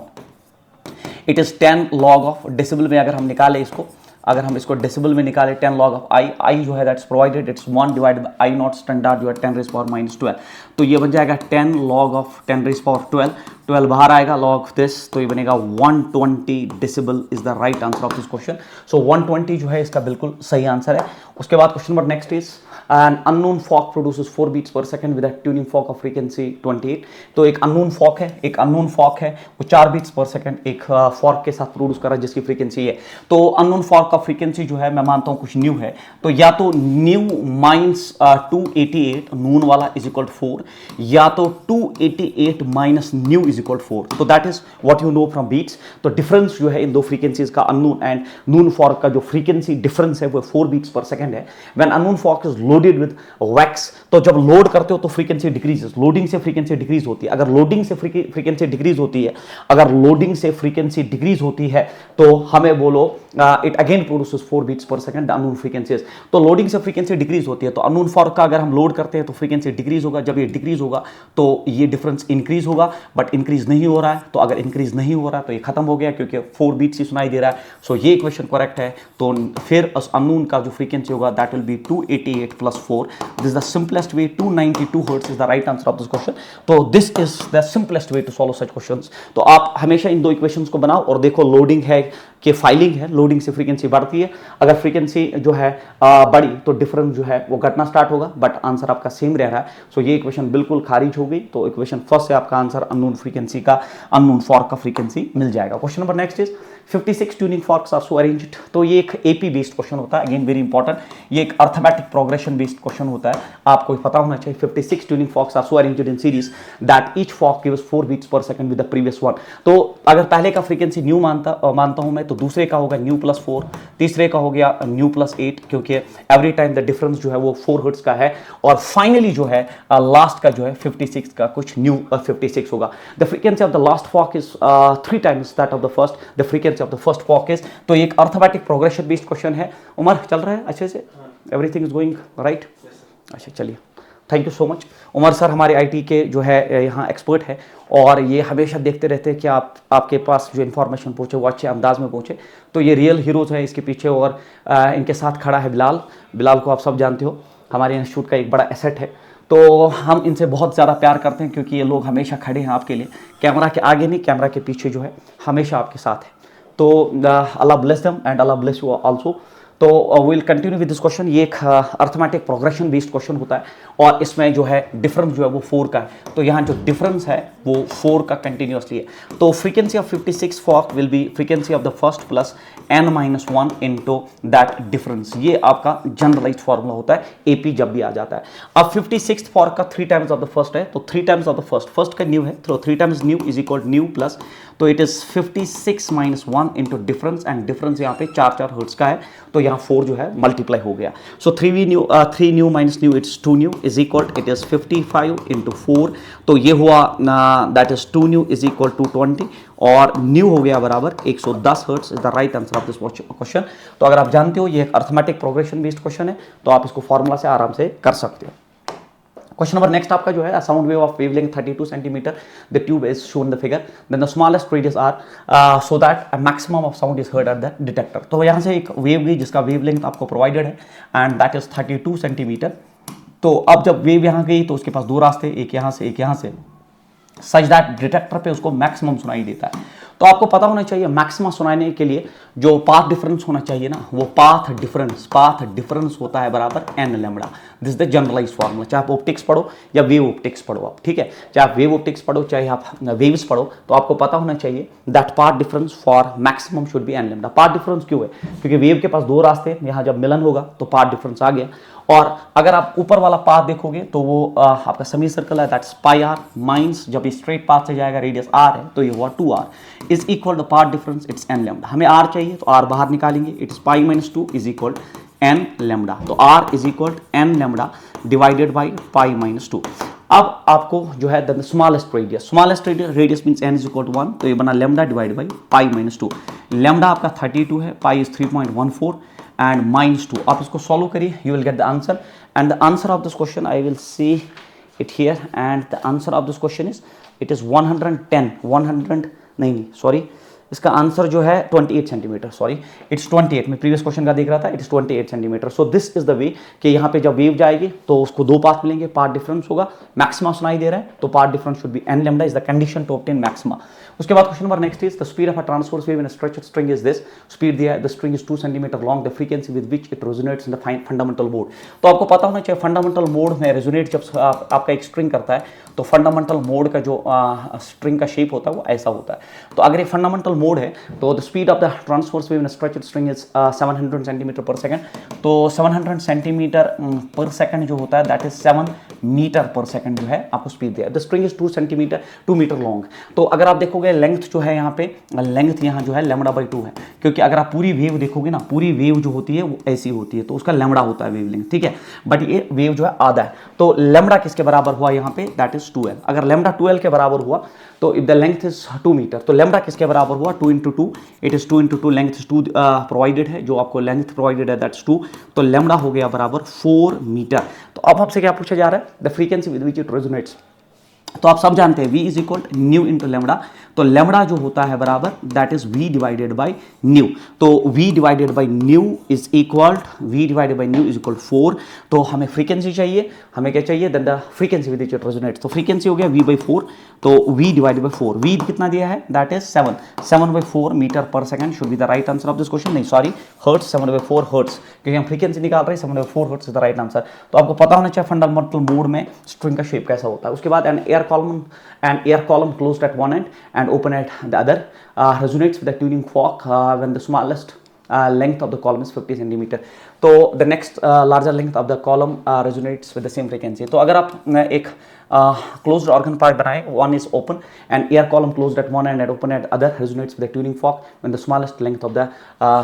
it is 10 log of decibel में अगर हम निकालें इसको, अगर हम इसको डेसिबल में निकालें 10 log ऑफ I जो है that's provided, it's 1 divided by I0 standard जो है 10⁻⁻12, तो ये बन जाएगा 10 log ऑफ 10⁻12, 12 बाहर आएगा log दिस, तो ये बनेगा 120 decibel is the right answer of this question. So 120 जो है इसका बिल्कुल सही आंसर है। उसके बाद question number next is an unknown fork produces 4 beats per second with a tuning fork of frequency 28। तो एक अननोन फॉक है, एक अननोन फॉक है, वो 4 बीट्स पर सेकंड एक फॉर्क के साथ प्रोड्यूस कर रहा है जिसकी फ्रीक्वेंसी है। तो अननोन फॉर्क का फ्रीक्वेंसी जो है मैं मानता हूं कुछ न्यू है, तो या तो न्यू माइनस 288 नून वाला इज इक्वल टू 4, या तो 288 माइनस न्यू इज इक्वल 4. तो that is what you know from beats. तो डिफरेंस जो है इन दो फ्रीक्वेंसीज का अननोन एंड नून फॉर्क का जो फ्रीक्वेंसी डिफरेंस है वो 4 बीट्स पर सेकंड है. When unknown fork is loaded with wax, तो जब लोड करते हो तो फ्रीक्वेंसी डिक्रीजेस, लोडिंग से फ्रीक्वेंसी डिक्रीज होती है. अगर लोडिंग से फ्रीक्वेंसी डिक्रीज होती है, अगर लोडिंग से फ्रीक्वेंसी डिक्रीज होती है तो हमें बोलो it again produces 4 beats per second unknown frequencies. तो लोडिंग से फ्रीक्वेंसी डिक्रीज होती है तो अननोन फॉर्क का अगर हम लोड करते हैं तो फ्रीक्वेंसी डिक्रीज होगा. जब ये डिक्रीज होगा तो ये डिफरेंस इंक्रीज होगा, बट इंक्रीज नहीं हो रहा है. तो अगर इंक्रीज नहीं हो रहा है तो ये खत्म हो गया क्योंकि 4 बीट्स ही सुनाई दे रहा है. सो ये इक्वेशन करेक्ट है. तो फिर अननोन का जो फ्रीक्वेंसी होगा that will be 288 plus 4. This is the simplest way. 292 hertz is the right answer of this question. तो this is the simplest way to solve such questions. तो आप हमेशा इन दो इक्वेशंस को बनाओ और देखो लोडिंग है कि फाइलिंग है. लोडिंग से फ्रीक्वेंसी बढ़ती है, अगर फ्रीक्वेंसी जो है बढ़ी तो डिफरेंस जो है वो घटना स्टार्ट होगा, बट आंसर आपका सेम रह रहा है. सो ये इक्वेशन बिल्कुल खारिज हो गई. तो इक्वेशन फर्स्ट से आपका आंसर अननोन फ्रीक्वेंसी का, अननोन फॉर्क का फ्रीक्वेंसी मिल जाएगा. Question number next is 56 tuning forks are so arranged. तो ये एक एपी बेस्ड क्वेश्चन होता है. अगेन वेरी इंपॉर्टेंट, ये एक अर्थमेटिक प्रोग्रेशन बेस्ड क्वेश्चन होता है. आपको पता होना चाहिए 56 tuning forks are so arranged in series that each fork gives 4 beats per second with the previous one. तो अगर पहले का फ्रीक्वेंसी न्यू मानता हूं मैं, तो दूसरे का होगा न्यू प्लस 4, तीसरे का हो गया न्यू प्लस 8, क्योंकि एवरी टाइम द डिफरेंस जो है वो 4 हर्ट्ज का है. और फाइनली जो है लास्ट का जो है 56 का कुछ न्यू 56 होगा. The frequency of the last fork is 3 times that of the first. The frequency of the first fork is. तो एक अर्थमेटिक प्रोग्रेशन बेस्ड क्वेश्चन है. उमर चल रहा है अच्छे से, एवरीथिंग इज गोइंग राइट? अच्छा चलिए, thank you so much. Umar sir हमारे आईटी के जो है यहाँ एक्सपर्ट है और ये हमेशा देखते रहते हैं कि आपके पास जो इन्फॉर्मेशन पहुँचे वो अच्छे अंदाज में पहुँचे. तो ये रियल हीरोज़ हैं इसके पीछे. और इनके साथ खड़ा है बिलाल. बिलाल को आप सब जानते हो, हमारे इंस्टीट्यूट का एक बड़ा एसेट है. तो हम इनसे बहुत ज़्यादा प्यार करते हैं क्योंकि ये लोग हमेशा खड़े हैं आपके लिए, कैमरा के आगे नहीं, कैमरा के पीछे जो है हमेशा आपके साथ है. तो Allah bless them and Allah bless you also. तो will continue with this question. ये एक अर्थमेटिक प्रोग्रेशन बेस्ड क्वेश्चन होता है और इसमें जो है डिफरेंस जो है वो 4 का है. तो यहाँ जो डिफरेंस है वो 4 का कंटिन्यूसली है. तो frequency of 56 fork will be frequency of the first plus n-1 into that difference. ये आपका जनरलाइज्ड फार्मूला होता है एपी जब भी आ जाता है. अब 56 फॉर्क का 3 टाइम्स ऑफ द फर्स्ट है, तो 3 टाइम्स ऑफ द फर्स्ट का न्यू है, तो 3 times new is equal new plus, तो it is 56 minus 1 into difference, and difference यहाँ पे 4 हर्ट्ज का है. तो यहाँ 4 जो है मल्टीप्लाई हो गया. So 3 nu minus nu it's 2 nu is equal, it is 55 into 4. तो ये हुआ that is 2 nu is equal to 20 और न्यू हो गया बराबर 110 hertz. Is the right answer of this question. तो अगर आप जानते हो ये एक अर्थमेटिक प्रोग्रेशन बेस्ड क्वेश्चन है तो आप इसको फॉर्मूला से आराम से कर सकते हो. क्वेश्चन नंबर नेक्स्ट आपका जो है, sound wave of wavelength 32 centimetre, the tube is shown the figure, then the smallest radius are so that maximum of sound is heard at the detector. तो यहाँ से एक वेव गई जिसका वेवलेंथ आपको प्रोवाइडेड है एंड दैट इज 32 सेंटीमीटर. तो अब जब वेव यहाँ गई तो उसके पास 2 रास्ते, एक यहाँ से एक यहाँ से, सच दैट डिटेक्टर पे उसको मैक्सिमम सुनाई देता है. तो आपको पता होना चाहिए मैक्सिमम सुनाने के लिए जो पाथ डिफरेंस होना चाहिए ना, वो पाथ डिफरेंस होता है बराबर n lambda. This the generalised formula. चाहे आप ऑप्टिक्स पढ़ो या वेव ऑप्टिक्स पढ़ो आप, ठीक है, चाहे आप वेव ऑप्टिक्स पढ़ो चाहे आप वेव्स पढ़ो, तो आपको पता होना चाहिए that path difference for maximum should be n lambda. Path difference क्यों है? क्योंकि वेव के पास 2 रास्ते, यहाँ जब मिलन होगा तो पाथ डिफरेंस आ गया. और अगर आप ऊपर वाला पाथ देखोगे तो वो आपका सेमी सर्कल है, दैट्स पाई आर माइनस, जब स्ट्रेट पाथ से जाएगा रेडियस r है तो ये हुआ 2r is equal to path difference it's n lambda. हमें r चाहिए तो r बाहर निकालेंगे, it's pi minus 2 is equal n lambda. तो r is equal n lambda divided by pi minus 2. अब आपको जो है the smallest radius means n is equal to 1, तो ये बना lambda divide by pi minus 2. Lambda आपका 32 है, पाई इज 3.14 and minus 2. आप इसको सॉल्व करिए, you will get the answer, and the answer of this question I will see it here, and the answer of this question is it is 110 नहीं sorry, इसका answer जो है 28 centimetre, sorry it's 28, मैं previous question का देख रहा था, it's 28 centimetre. So this is the वे कि यहाँ पे जब वेव जाएगी तो उसको 2 पाथ मिलेंगे, पाथ डिफरेंस होगा, मैक्सिमा सुनाई दे रहा है तो path difference should be n lambda is the condition to obtain maxima. उसके बाद question number next is the speed of a transverse wave in a stretched string is this. Speed दिया है, the string is 2 centimetre long, the frequency with which it resonates in the fundamental mode. तो आपको पता होना चाहिए fundamental mode में resonate जब आपका एक स्ट्रिंग करता है तो फंडामेंटल मोड का जो स्ट्रिंग का शेप होता है वो ऐसा होता है. तो अगर ये फंडामेंटल मोड है तो the speed of the transverse wave in a stretched string is 700 centimetre per second. तो 700 सेंटीमीटर पर सेकंड जो होता है that is 7 metre per second जो है आपको स्पीड दिया। The spring is 2 metre long. तो अगर आप देखोगे लेंथ जो है यहाँ पे, लेंथ यहाँ जो है λ/2 है, क्योंकि अगर आप पूरी वेव देखोगे ना, पूरी वेव जो होती है वो ऐसी होती है, तो उसका लैम्बडा होता है वेव लेंथ, ठीक है। बट ये वेव जो है आधा है, तो लैम्बडा किसके बराबर हुआ यहाँ पे, दैट इज 2l। अगर लैम्बडा 2l के बराबर हुआ तो if the length is 2 metre, तो लैम्बडा किसके बराबर हुआ, 2 × 2, it is 2 × 2, length is 2 provided है, जो आपको लेंथ प्रोवाइडेड है दैट्स 2, तो लैम्बडा हो गया बराबर 4 मीटर। तो अब आपसे क्या पूछा जा रहा है, the frequency with which it resonates. तो आप सब जानते हैं v is equal nu into lambda, तो लैम्बडा जो होता है बराबर that is v divided by nu, तो v divided by nu is equal, v divided by nu is equal 4। तो हमें फ्रीक्वेंसी चाहिए, हमें क्या चाहिए, then the frequency with which it resonates, तो फ्रीक्वेंसी हो गया v/4, तो v डिवाइडेड बाय 4, v कितना दिया है that is 7/4 metre per second should be the right answer of this question, नहीं सॉरी हर्ट्स, 7/4 हर्ट्स, क्योंकि हम फ्रीक्वेंसी निकाल रहे हैं, 7/4 hertz is the right answer. तो आपको पता होना चाहिए फंडामेंटल मोड में स्ट्रिंग का शेप कैसा होता है। उसके बाद an air column closed at one end and open at the other resonates with the tuning fork when the smallest length of the column is 50 centimeter. तो the next larger length of the column resonates with the same frequency. तो अगर आप एक closed organ part बनाएं, one is open and air column closed at one end and open at other resonates with the tuning fork when the smallest length of the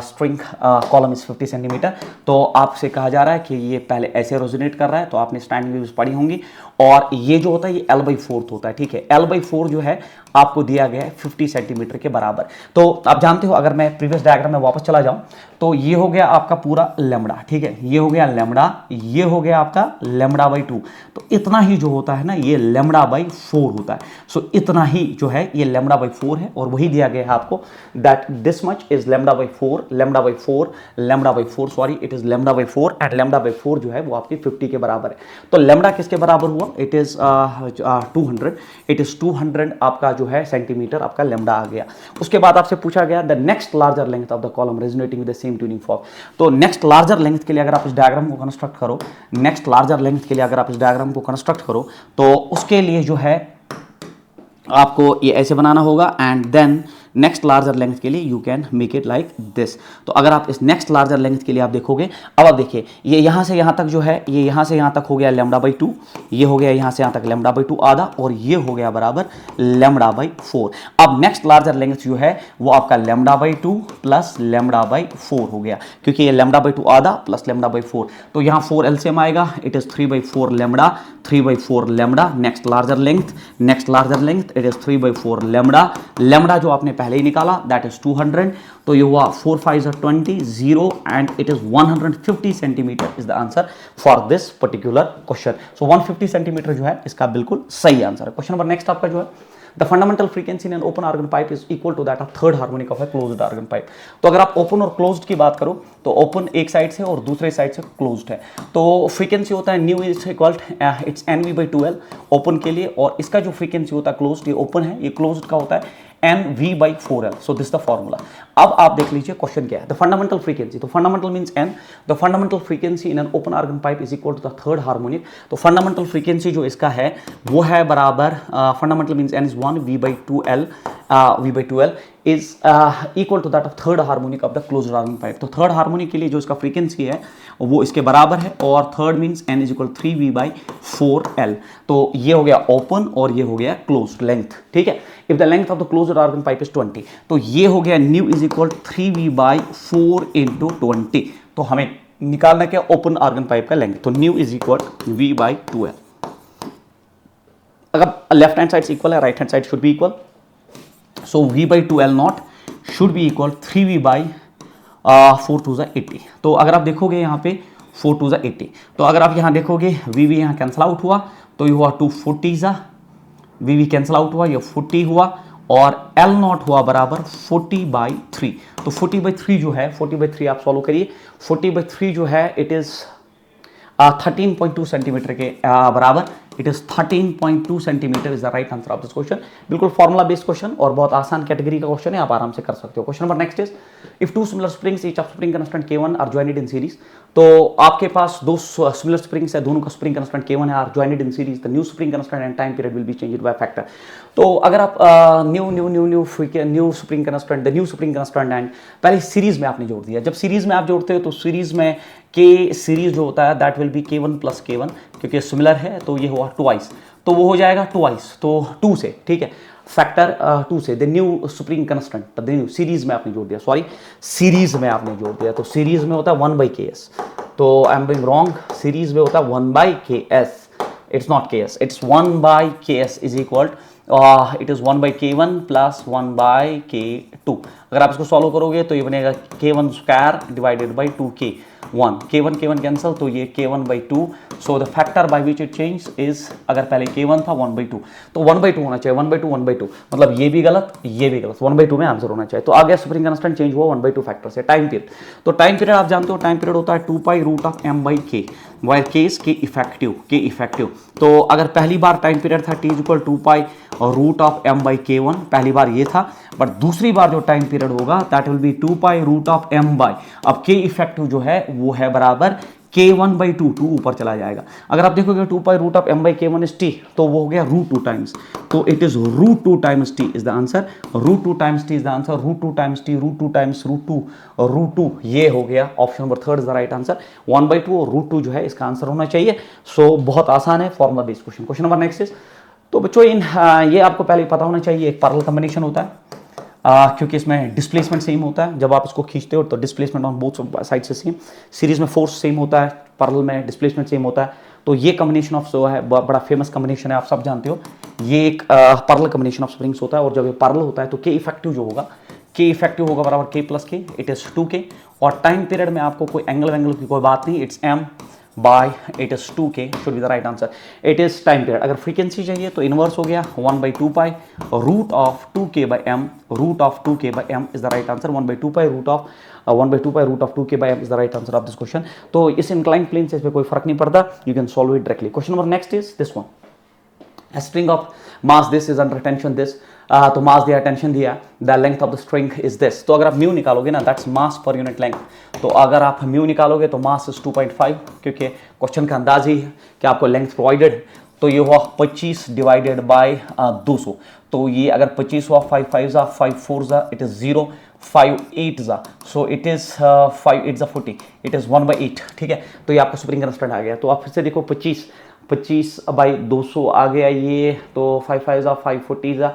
string column is 50 centimeter. तो आपसे कहा जा रहा है कि ये पहले ऐसे रेजोनेट कर रहा है, तो आपने स्टैंडिंग वेव्स पढ़ी होंगी, और ये जो होता है ये l/4 होता है, ठीक है। l/4 जो है आपको दिया गया है 50 सेंटीमीटर के बराबर। तो आप जानते हो, अगर मैं प्रीवियस डायग्राम में वापस चला जाऊं, तो ये हो गया आपका पूरा लैम्बडा, ठीक है, ये हो गया लैम्बडा, ये हो गया आपका λ/2, तो इतना ही जो होता है ना ये λ/4 होता है। सो इतना ही जो है ये λ/4 है, और वही दिया गया है आपको that this much is λ/4 sorry it is λ/4 and λ/4 जो है वो आपकी 50 के बराबर है। तो लैम्बडा किसके बराबर हुआ, इट इज 200, इट इज 200 आपका जो है सेंटीमीटर आपका लैम्बडा आ गया। उसके बाद आपसे पूछा गया the next larger length of the column resonating with the same tuning fork. तो नेक्स्ट लार्जर लेंथ के लिए अगर आप इस डायग्राम को कंस्ट्रक्ट करो, नेक्स्ट लार्जर लेंथ के लिए अगर आप इस डायग्राम को कंस्ट्रक्ट करो, तो उसके लिए जो है आपको ये ऐसे बनाना होगा, and then next larger length के लिए you can make it like this. तो अगर आप इस नेक्स्ट लार्जर लेंथ के लिए आप देखोगे, अब आप देखिए ये यहाँ से यहाँ तक जो है, ये यहाँ से यहाँ तक हो गया λ/2, ये हो गया यहाँ से यहाँ तक λ/2 आधा, और ये हो गया बराबर λ/4। अब नेक्स्ट लार्जर लेंथ जो है वो आपका λ/2 प्लस λ/4 हो गया, क्योंकि ये λ/2 आधा प्लस λ/4, तो यहाँ 4 एलसीएम आएगा, it is 3/4 lambda, 3/4 lambda. Next larger length it is 3/4 lambda जो आपने पहले ही निकाला दैट इज 200, तो ये हुआ 4 5 20 0 and it is 150 centimetre is the answer for this particular question. So 150 centimetre जो है इसका बिल्कुल सही आंसर है। क्वेश्चन नंबर नेक्स्ट आपका जो है, the fundamental frequency in an open organ pipe is equal to that of third harmonic of a closed organ pipe. तो अगर आप ओपन और क्लोज्ड की बात करो, तो ओपन एक साइड से और दूसरे साइड से क्लोज्ड है, तो फ्रीक्वेंसी होता है new is equal it's NV/2L open के लिए, और इसका जो फ्रीक्वेंसी होता है क्लोज्ड, ये ओपन है, ये क्लोज्ड का होता है NV/4L। So this the formula. अब आप देख लीजिए क्वेश्चन क्या है, द फंडामेंटल फ्रीक्वेंसी, तो fundamental means n, the fundamental frequency in an open organ pipe is equal to the third harmonic. तो फंडामेंटल फ्रीक्वेंसी जो इसका है वो है बराबर, fundamental means n is 1, V/2L is equal to that of third harmonic of the closed organ pipe. तो third harmonic के लिए जो इसका फ्रीक्वेंसी है वो इसके बराबर है, और third means n is equal 3V/4L। तो ये हो गया ओपन और ये हो गया क्लोज्ड लेंथ, ठीक है। If the length of the closed organ pipe is 20, तो ये हो गया न्यू इज इक्वल 3V/4 × 20। तो हमें निकालना क्या, ओपन ऑर्गन पाइप का लेंथ, तो न्यू इज इक्वल V/2L। अगर लेफ्ट हैंड साइड इक्वल है, right hand side should be equal, so V/2L not should be equal 3V/4 × 80। तो अगर आप देखोगे यहाँ पे 4 × 80, तो अगर आप यहाँ देखोगे VV यहाँ कैंसिल आउट हुआ, तो ये हुआ 240 VV कैंसिल आउट हुआ, ये 40 हुआ, और L नॉट हुआ बराबर 40/3। तो 40/3 जो है, 40/3 आप सॉल्व करिए, 40/3 जो है इट इज 13.2 सेंटीमीटर के बराबर, it is 13.2 centimetre is the right answer of this question. बिल्कुल फॉर्मुला बेस्ड क्वेश्चन और बहुत आसान कैटेगरी का क्वेश्चन है, आप आराम से कर सकते हो। Question number next is, if two similar springs each of spring constant K1 are jointed in series. तो आपके पास दो सिमिलर स्प्रिंग्स है, दोनों का स्प्रिंग कांस्टेंट K1 है, are jointed in series, the new spring constant and time period will be changed by factor. तो अगर आप new spring constant, the new spring constant and पहले सीरीज में आपने जोड़ दिया, जब सीरीज में आप जोड़ते हो तो सीरीज में के सीरीज जो होता है that will B K1 plus K1, क्योंकि सिमिलर है तो ये हुआ ट्वाइस, तो वो हो जाएगा ट्वाइस, तो 2 से, ठीक है, फैक्टर 2 से, the new supreme constant, the new series में आपने जोड़ दिया, सॉरी सीरीज में आपने जोड़ दिया, तो सीरीज में होता है 1/ks, तो I am doing wrong, series में होता है 1/ks, it's not ks, it's 1/ks is equal it is 1/k1 plus 1/k2। अगर आप इसको सॉल्व करोगे तो ये बनेगा k1 square divided by 2k1, k1 cancel, तो ये k1/2, so the factor by which it change is, अगर पहले k1 था 1/2, तो 1/2 होना चाहिए, 1/2 1/2, मतलब ये भी गलत ये भी गलत, 1/2 में आंसर होना चाहिए। तो आ गया सुप्रीम कांस्टेंट चेंज हुआ 1/2 फैक्टर से। टाइम पीरियड, तो टाइम पीरियड आप जानते हो, टाइम पीरियड होता है 2π√m/k, wire k is k effective. तो अगर पहली बार टाइम पीरियड था t = 2π√m/k1, पहली बार ये था, बट दूसरी बार जो टाइम पीरियड होगा दैट विल बी 2π√m/, अब k इफेक्टिव जो है वो है बराबर k1/2, 2 ऊपर चला जाएगा। अगर आप देखोगे 2π√m/k1 इज t, तो वो हो गया √2 टाइम्स, तो it is √2 times t is the answer, √2 times t is the answer, √2 times t, √2 times √2, ये हो गया option number 3 is the right answer. 1/2 और √2 जो है इसका आंसर होना चाहिए। सो बहुत आसान है, formula based question. Question number next is, तो बच्चों ये आपको पहले पता होना चाहिए, एक पैरेलल कॉम्बिनेशन होता है, क्योंकि इसमें डिस्प्लेसमेंट सेम होता है, जब आप इसको खींचते हो तो डिस्प्लेसमेंट ऑन बोथ साइड से सेम, सीरीज में फोर्स सेम होता है, पैरेलल में डिस्प्लेसमेंट सेम होता है, तो ये कॉम्बिनेशन ऑफ जो है बड़ा फेमस कॉम्बिनेशन है, आप सब जानते हो, ये एक पैरेलल कॉम्बिनेशन ऑफ स्प्रिंग्स होता है, और जब ये पैरेलल होता है तो के इफेक्टिव जो होगा, के इफेक्टिव होगा बराबर k plus k, it is 2k, और टाइम पीरियड में आपको कोई एंगल की कोई बात नहीं, it's m by it is 2k should be the right answer, it is time period. अगर फ्रीक्वेंसी चाहिए तो इनवर्स हो गया 1/2π √2k/m, √2k/m is the right answer, 1/2π √2k/m is the right answer of this question. तो इस incline plane से इस पर कोई फर्क नहीं पड़ता, you can solve it directly. Question number next is this one, a string of mass this is under tension this, तो मास दिया, टेंशन दिया, the length of the string is this, तो अगर आप म्यू निकालोगे ना that's mass per unit length, तो अगर आप म्यू निकालोगे तो मास इज 2.5, क्योंकि क्वेश्चन का अंदाज ही है कि आपको लेंथ प्रोवाइडेड, तो ये हुआ 25 डिवाइडेड बाय 200, तो ये अगर 25 हुआ 5 5 जा 5 4 जा इट इज 0, 5 8 जा, सो इट इज 5 8 जा 40, इट इज 1/8, ठीक है, तो ये आपका सुप्रीम कांस्टेंट आ गया। तो आप फिर से देखो 25/200 आ गया ये, तो 5 5 जा 5 40 जा,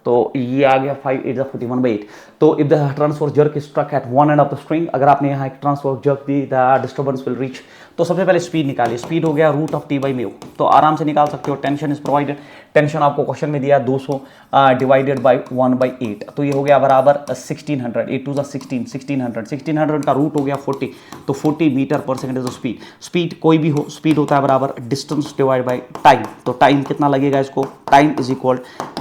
तो ये आ गया 5 8 जा 40, 1/8। तो if the transverse jerk is struck at one end of the string, अगर आपने यहाँ एक ट्रांसवर्स जर्क दी, द डिस्टर्बेंस विल रीच, तो सबसे पहले स्पीड निकालिए, स्पीड हो गया √T/μ, तो आराम से निकाल सकते हो। टेंशन इज प्रोवाइडेड, टेंशन आपको क्वेश्चन में दिया 200 डिवाइडेड बाय 1/8, तो ये हो गया बराबर 1600, 8 2 16, 1600 का रूट हो गया 40, तो 40 metre per second is speed. Speed कोई भी हो, स्पीड होता है बराबर डिस्टेंस डिवाइड बाय टाइम, तो टाइम कितना लगेगा इसको, time is equal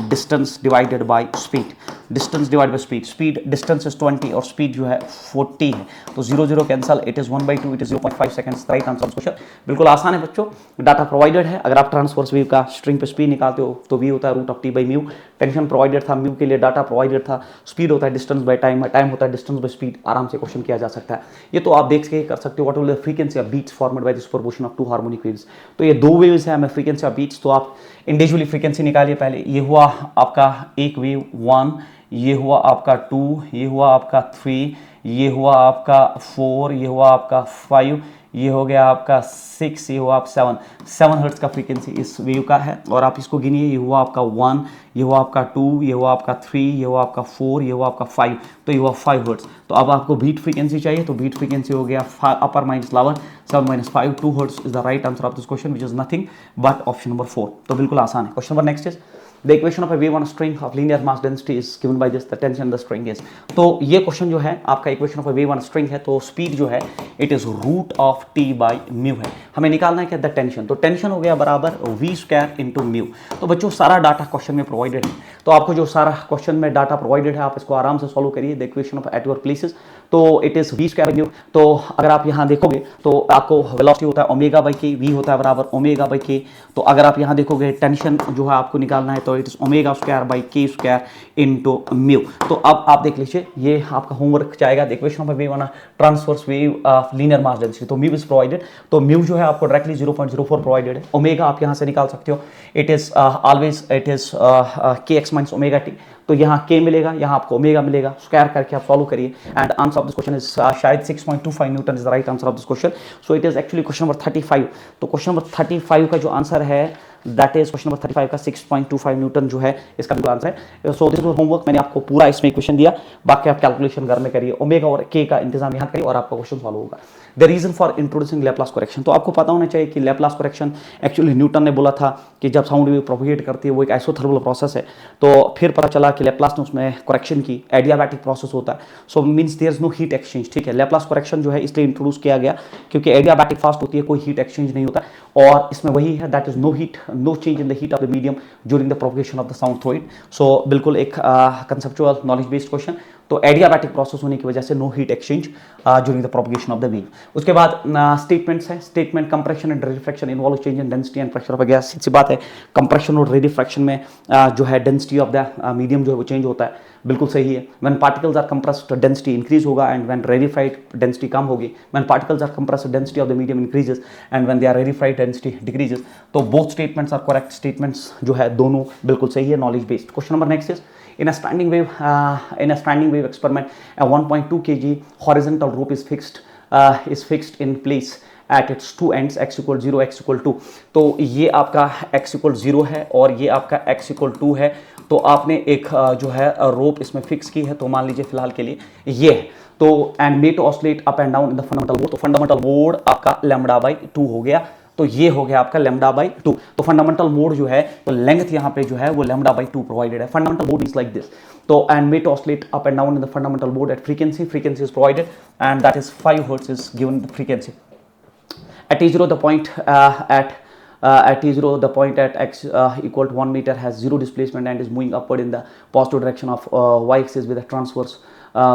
distance divided by speed, distance divide by speed, speed distance is 20 और स्पीड जो है 40 है, तो 0 0 cancel, it is 1/2, it is 0.5 seconds, right answer question. बिल्कुल आसान है बच्चों, डाटा प्रोवाइडेड है, अगर आप ट्रांसवर्स वेव का स्ट्रिंग पे स्पीड निकालते हो तो v होता है √T/μ, टेंशन प्रोवाइडेड था, म्यू के लिए डाटा प्रोवाइडेड था, स्पीड होता है डिस्टेंस बाय टाइम, टाइम होता है डिस्टेंस बाय स्पीड, आराम से क्वेश्चन किया जा सकता है। ये तो आप देख के कर सकते हो, what will the frequency of beats formed by the superposition of two harmonic waves, तो ये दो वेव्स है, हमें फ्रीक्वेंसी ऑफ बीट्स, तो आप इंडिविजुअली फ्रीक्वेंसी निकालिए पहले, ये हुआ आपका एक वेव 1, ये हुआ आपका 2, ये हुआ आपका 3, ये हुआ आपका 4, ये हुआ आपका 5, ये हो गया आपका 6, ये हुआ आप 7 हर्ट्ज का फ्रीक्वेंसी इस वेव का है, और आप इसको गिनिए, ये हुआ आपका 1, ये हुआ आपका 2, ये हुआ आपका 3, ये हुआ आपका 4, ये हुआ आपका 5, तो ये हुआ 5 हर्ट्ज। तो अब आपको बीट फ्रीक्वेंसी चाहिए, तो बीट फ्रीक्वेंसी हो गया अपर minus lower, 7 - 5, 2 hertz is the right answer of this question, which is nothing but option number 4, तो बिल्कुल आसान है। Question number next is, the equation of a wave on string of linear mass density is given by this, the tension the string is, तो ये question जो है आपका equation of a wave on string है, तो speed जो है it is √T/μ है, हमें निकालना है क्या, द टेंशन, तो टेंशन हो गया बराबर v² × μ। तो बच्चों सारा डाटा क्वेश्चन में प्रोवाइडेड है, तो आपको जो सारा क्वेश्चन में डाटा प्रोवाइडेड है आप इसको आराम से सॉल्व करिए, the equation of eight your places, तो इट इज v² μ। तो अगर आप यहाँ देखोगे तो आपको वेलोसिटी होता है ω/k, v होता है बराबर ω/k, तो अगर आप यहाँ देखोगे टेंशन जो है आपको निकालना है, तो इट इज ω² × μ। तो अब आप देख लीजिए, ये आपका होमवर्क जाएगा, the equation of a wave on a transverse wave of linear mass density, तो μ इज प्रोवाइडेड, तो μ जो है आपको डायरेक्टली 0.04 प्रोवाइडेड है, ओमेगा आप यहाँ से निकाल सकते हो, it is always it is kx - ωt, तो यहाँ k मिलेगा, यहाँ आपको ओमेगा मिलेगा, स्क्वायर करके आप सॉल्व करिए and answer of this question is शायद 6.25 Newton is the right answer of this question. So it is actually question number 35. तो क्वेश्चन नंबर 35 का जो आंसर है दैट इज क्वेश्चन नंबर 35 का 6.25 न्यूटन जो है इसका बिल्कुल आंसर है. सो दिस वाज होमवर्क, मैंने आपको पूरा इसमें इक्वेशन दिया, बाकी आप कैलकुलेशन घर में करिए, ओमेगा और k का इंतजाम यहाँ करिए और आपका क्वेश्चन सॉल्व होगा. The reason for introducing Laplace correction, तो आपको पता होना चाहिए कि लैप्लास करेक्शन एक्चुअली न्यूटन ने बोला था कि जब साउंड वेव प्रोपगेट करती है वो एक आइसोथर्मल प्रोसेस है. तो फिर पता चला कि लैप्लास ने उसमें करेक्शन की, एडियाबैटिक प्रोसेस होता है. So means there is no heat exchange. ठीक है, लैप्लास करेक्शन जो है इसलिए इंट्रोड्यूस किया गया क्योंकि एडियाबैटिक फास्ट होती है, कोई हीट एक्सचेंज नहीं होता. और इसमें वही है that is no heat, no change in the heat of the medium during the propagation of the sound through it. So बिल्कुल एक कंसेप्चुअल नॉलेज बेस्ड क्वेश्चन. तो एडियाबैटिक प्रोसेस होने की वजह से no heat exchange during the propagation of the wave. उसके बाद statements है. Statement compression and rarefaction involve change in density and pressure of a gas. सी बात है, कंप्रेशन और रेडिफ्रैक्शन में जो है डेंसिटी ऑफ द मीडियम जो है वो चेंज होता है, बिल्कुल सही है. When particles are compressed density increase होगा एंड व्हेन रेडिफाइड डेंसिटी कम होगी. When particles are compressed density of the medium increases and when they are rarefied density decreases. तो both statements are correct statements जो है, दोनों बिल्कुल सही है, knowledge based. Question number next is in a standing wave experiment, a 1.2 kg horizontal rope is fixed in place at its two ends x equal 0 x equal 2. तो ये आपका x equal 0 है और ये आपका x equal 2 है. तो आपने एक जो है रोप इसमें फिक्स की है, तो मान लीजिए फिलहाल के लिए ये है. तो and made to oscillate up and down in the fundamental mode. तो फंडामेंटल मोड आपका लैम्बडा बाई 2 हो गया. तो ये हो गया आपका लैम्बडा बाई 2. तो फंडामेंटल मोड जो है, तो लेंथ यहाँ पे जो है वो लैम्बडा बाई 2 प्रोवाइडेड है. Fundamental mode is like this. तो and made to oscillate up and down in the fundamental mode at frequency is provided and that is 5 hertz is given the frequency. At T0, the point at T0, the point at x equal to 1 meter has zero displacement and is moving upward in the positive direction of y-axis with a transverse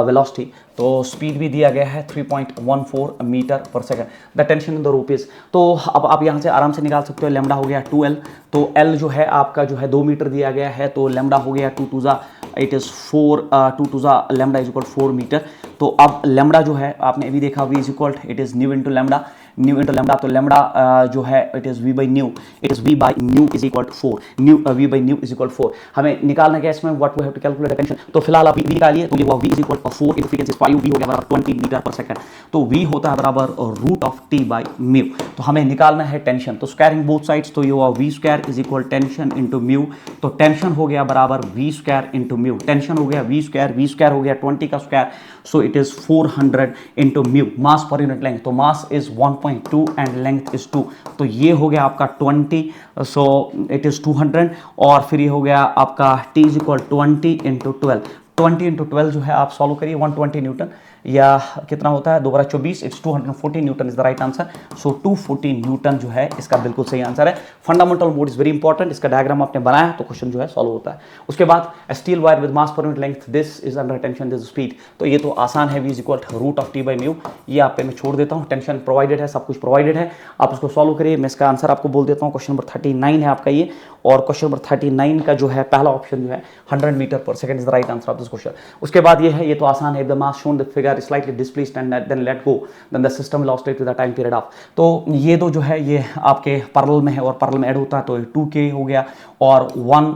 velocity. तो speed भी दिया गया है 3.14 metre per second. The tension in the rope is, तो अब आप यहाँ से आराम से निकाल सकते हो. लैम्बडा हो गया 2l. तो l जो है आपका जो है 2 मीटर दिया गया है, तो लैम्बडा हो गया 2 2 it is 4 2 2 lambda is equal 4 metre. तो अब लैम्बडा जो है आपने अभी देखा v is equal it is nu into lambda, nu into lambda. तो लैम्बडा जो है it is v by nu, it is v by nu is equal 4. Nu v by nu is equal 4. हमें निकालना क्या इसमें, what we have to calculate the tension. तो फिलहाल आप v निकालिए. तो ये हुआ v is equal 4 into frequency 5, v हो गया बराबर 20 मीटर पर सेकंड. तो v होता है बराबर root of t by mu. तो हमें निकालना है टेंशन. तो स्क्वायरिंग बोथ साइड्स, तो ये हुआ v square is equal tension into mu. तो टेंशन हो गया बराबर v square into mu. Tension हो गया v स्क्वायर हो गया 20 का square, so it is 400 into mu. Mass per unit length, तो mass is 1.2 and length is 2. तो ये हो गया आपका 20, सो इट इज 200. और फिर ये हो गया आपका t is equal 20 into 12. 20 into 12 जो है आप सॉल्व करिए, 120 न्यूटन या कितना होता है, 2 बार 24, it's 240 Newton is the right answer. So 240 Newton जो है इसका बिल्कुल सही आंसर है. Fundamental mode is very important. इसका डायग्राम आपने बनाया तो क्वेश्चन जो है सॉल्व होता है. उसके बाद steel wire with mass per unit length, this is under tension, this speed. तो ये तो आसान है, v is equal root of t by mu. ये आप पे मैं छोड़ देता हूँ, टेंशन प्रोवाइडेड है, सब कुछ प्रोवाइडेड है, आप उसको सॉल्व करिए. मैं इसका आंसर आपको बोल देता हूँ. क्वेश्चन नंबर 39 है आपका ये, और क्वेश्चन नंबर 39 का जो है पहला ऑप्शन जो है 100 metre per second is the right answer of this question. उसके बाद ये है, ये तो आसान है. The mass shown the figure slightly displaced and then let go, then the system will oscillate with the time period of. तो ये दो जो है ये आपके पैरेलल में है और पैरेलल में ऐड होता है. तो 2k हो गया और 1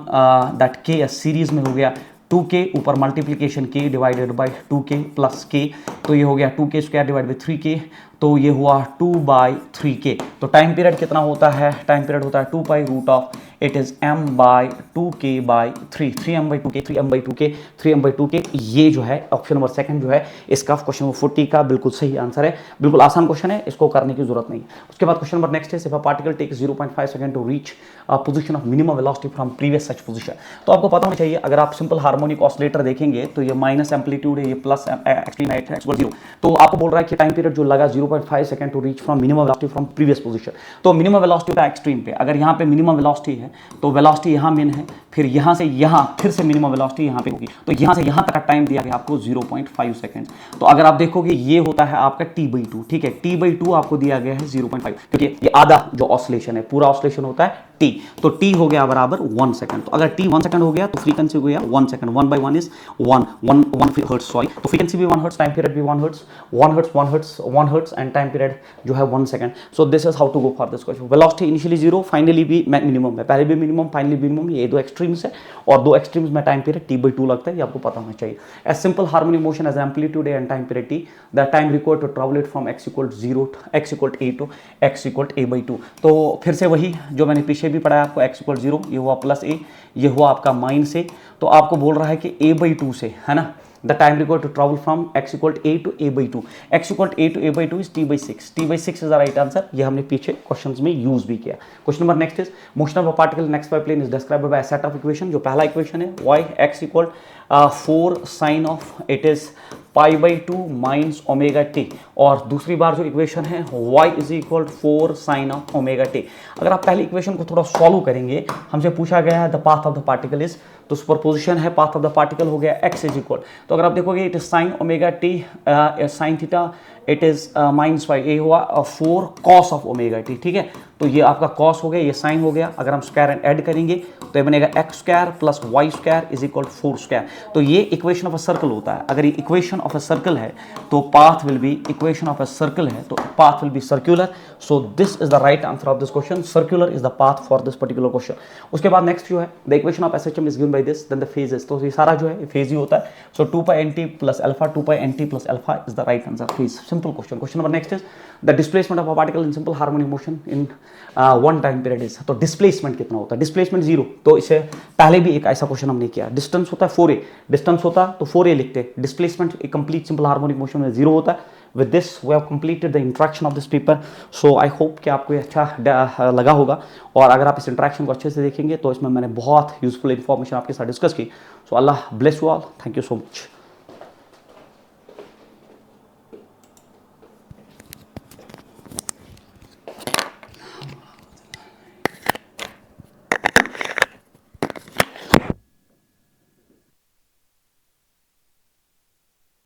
दैट k सीरीज में हो गया 2k, ऊपर multiplication k divided by 2k plus k. तो ये हो गया 2k square divide by 3k. तो ये हुआ 2 बाई 3k. तो टाइम पीरियड कितना होता है, टाइम पीरियड होता है 2 pi root of it is m by 2k by 3, 3m by 2k, 3m by 2k, 3m by 2k. ये जो है ऑप्शन नंबर सेकंड जो है इसका क्वेश्चन नंबर 40 का बिल्कुल सही आंसर है. बिल्कुल आसान क्वेश्चन है, इसको करने की जरूरत नहीं. उसके बाद क्वेश्चन नंबर नेक्स्ट है, if a particle takes 0.5 second to reach position of minimum velocity from previous such position. तो आपको पता होना चाहिए, अगर आप सिंपल हार्मोनिक ऑसिलेटर देखेंगे तो ये माइनस एम्पलीट्यूड है, ये प्लस एक्सट्रीम है, एक्स 0. तो आपको बोल रहा है कि टाइम पीरियड जो लगा 0.5 second to reach from minimum velocity from previous position. तो मिनिमम वेलोसिटी होता है एक्सट्रीम पे. अगर यहाँ पे मिनिमम वेलोसिटी है तो वेलोसिटी यहाँ मिन है, फिर यहाँ से यहाँ फिर से मिनिमम वेलोसिटी यहाँ पे होगी. तो यहाँ से यहाँ तक का टाइम दिया गया आपको 0.5 सेकंड. तो अगर आप देखोगे ये होता है आपका t/2. ठीक है, t/2 आपको दिया गया है 0.5, क्योंकि ये आधा जो ऑसिलेशन है, पूरा ऑसिलेशन होता है t. तो t हो गया बराबर 1 सेकंड. तो अगर t 1 सेकंड हो गया तो फ्रीक्वेंसी हो गया 1 second. 1 by 1 is 1 hertz. Sorry, तो फ्रीक्वेंसी भी 1 हर्ट्ज, टाइम पीरियड भी 1 hertz, 1 hertz and time period जो है 1 second. So this is how to go for this question. Velocity initially 0, finally भी मिनिमम है. पहले पहले भी मिनिमम फाइनली मिनिमम, ये दो एक्सट्रीम्स है, और दो एक्सट्रीम्स में टाइम पीरियड t/2 लगता है, ये आपको पता होना चाहिए. A simple harmonic motion has amplitude a and time period t. The time required to travel it from x equal to 0 to x equal to a to x equal to a/2. तो फिर से वही जो मैंने पीछे भी पढ़ाया आपको, x equal 0 ये हुआ प्लस a, ये हुआ आपका माइनस a. तो आपको बोल रहा है कि a/2 से, है ना, the time required to travel from x equal to a to a/2. x equal to a/2 is t/6. t/6 is the right answer. ये हमने पीछे क्वेश्चंस में यूज भी किया. Question number next is motion of a particle in x y plane is described by a set of equation. जो पहला equation है y x equal 4 sine of it is π/2 minus omega t, और दूसरी बार जो equation है y is equal 4 sine of omega t. अगर आप पहली इक्वेशन को थोड़ा सॉल्व करेंगे, हमसे पूछा गया है the path of the particle is, तो सुपरपोजिशन है, पाथ ऑफ द पार्टिकल हो गया x इज इक्वल, तो अगर आप देखोगे it is sine omega t sine theta, it is minus y, ये हुआ 4 कॉस ऑफ ओमेगा टी. ठीक है, तो ये आपका कॉस हो गया, ये साइन हो गया. अगर हम स्क्वायर एंड ऐड करेंगे तो ये बनेगा x square plus y square is equal 4 square. तो ये इक्वेशन ऑफ अ सर्कल होता है. अगर ये इक्वेशन ऑफ अ सर्कल है तो path will be, equation of a circle है तो path will be circular. So this is the right answer of this question. Circular is the path for this particular question. उसके बाद next जो है the equation of SHM is given by this, then the phases. तो ये सारा जो है phase ही होता है. So 2π/nt plus alpha, 2π/nt plus alpha is the right answer. Phase, simple question. Question number next is the displacement of a particle in simple harmonic motion in one time period is. तो displacement कितना होता है? Displacement 0. तो इसे पहले भी एक ऐसा क्वेश्चन हमने किया. डिस्टेंस होता है 4a, डिस्टेंस होता तो 4a लिखते. डिस्प्लेसमेंट एक कंप्लीट सिंपल हार्मोनिक मोशन में 0 होता है. With this we have completed the interaction of this paper. So I hope कि आपको ये अच्छा लगा होगा, और अगर आप इस इंट्रैक्शन को अच्छे से देखेंगे तो इसमें मैंने बहुत यूजफुल इन्फॉर्मेशन आपके साथ डिस्कस की. So Allah bless you all. Thank you so much.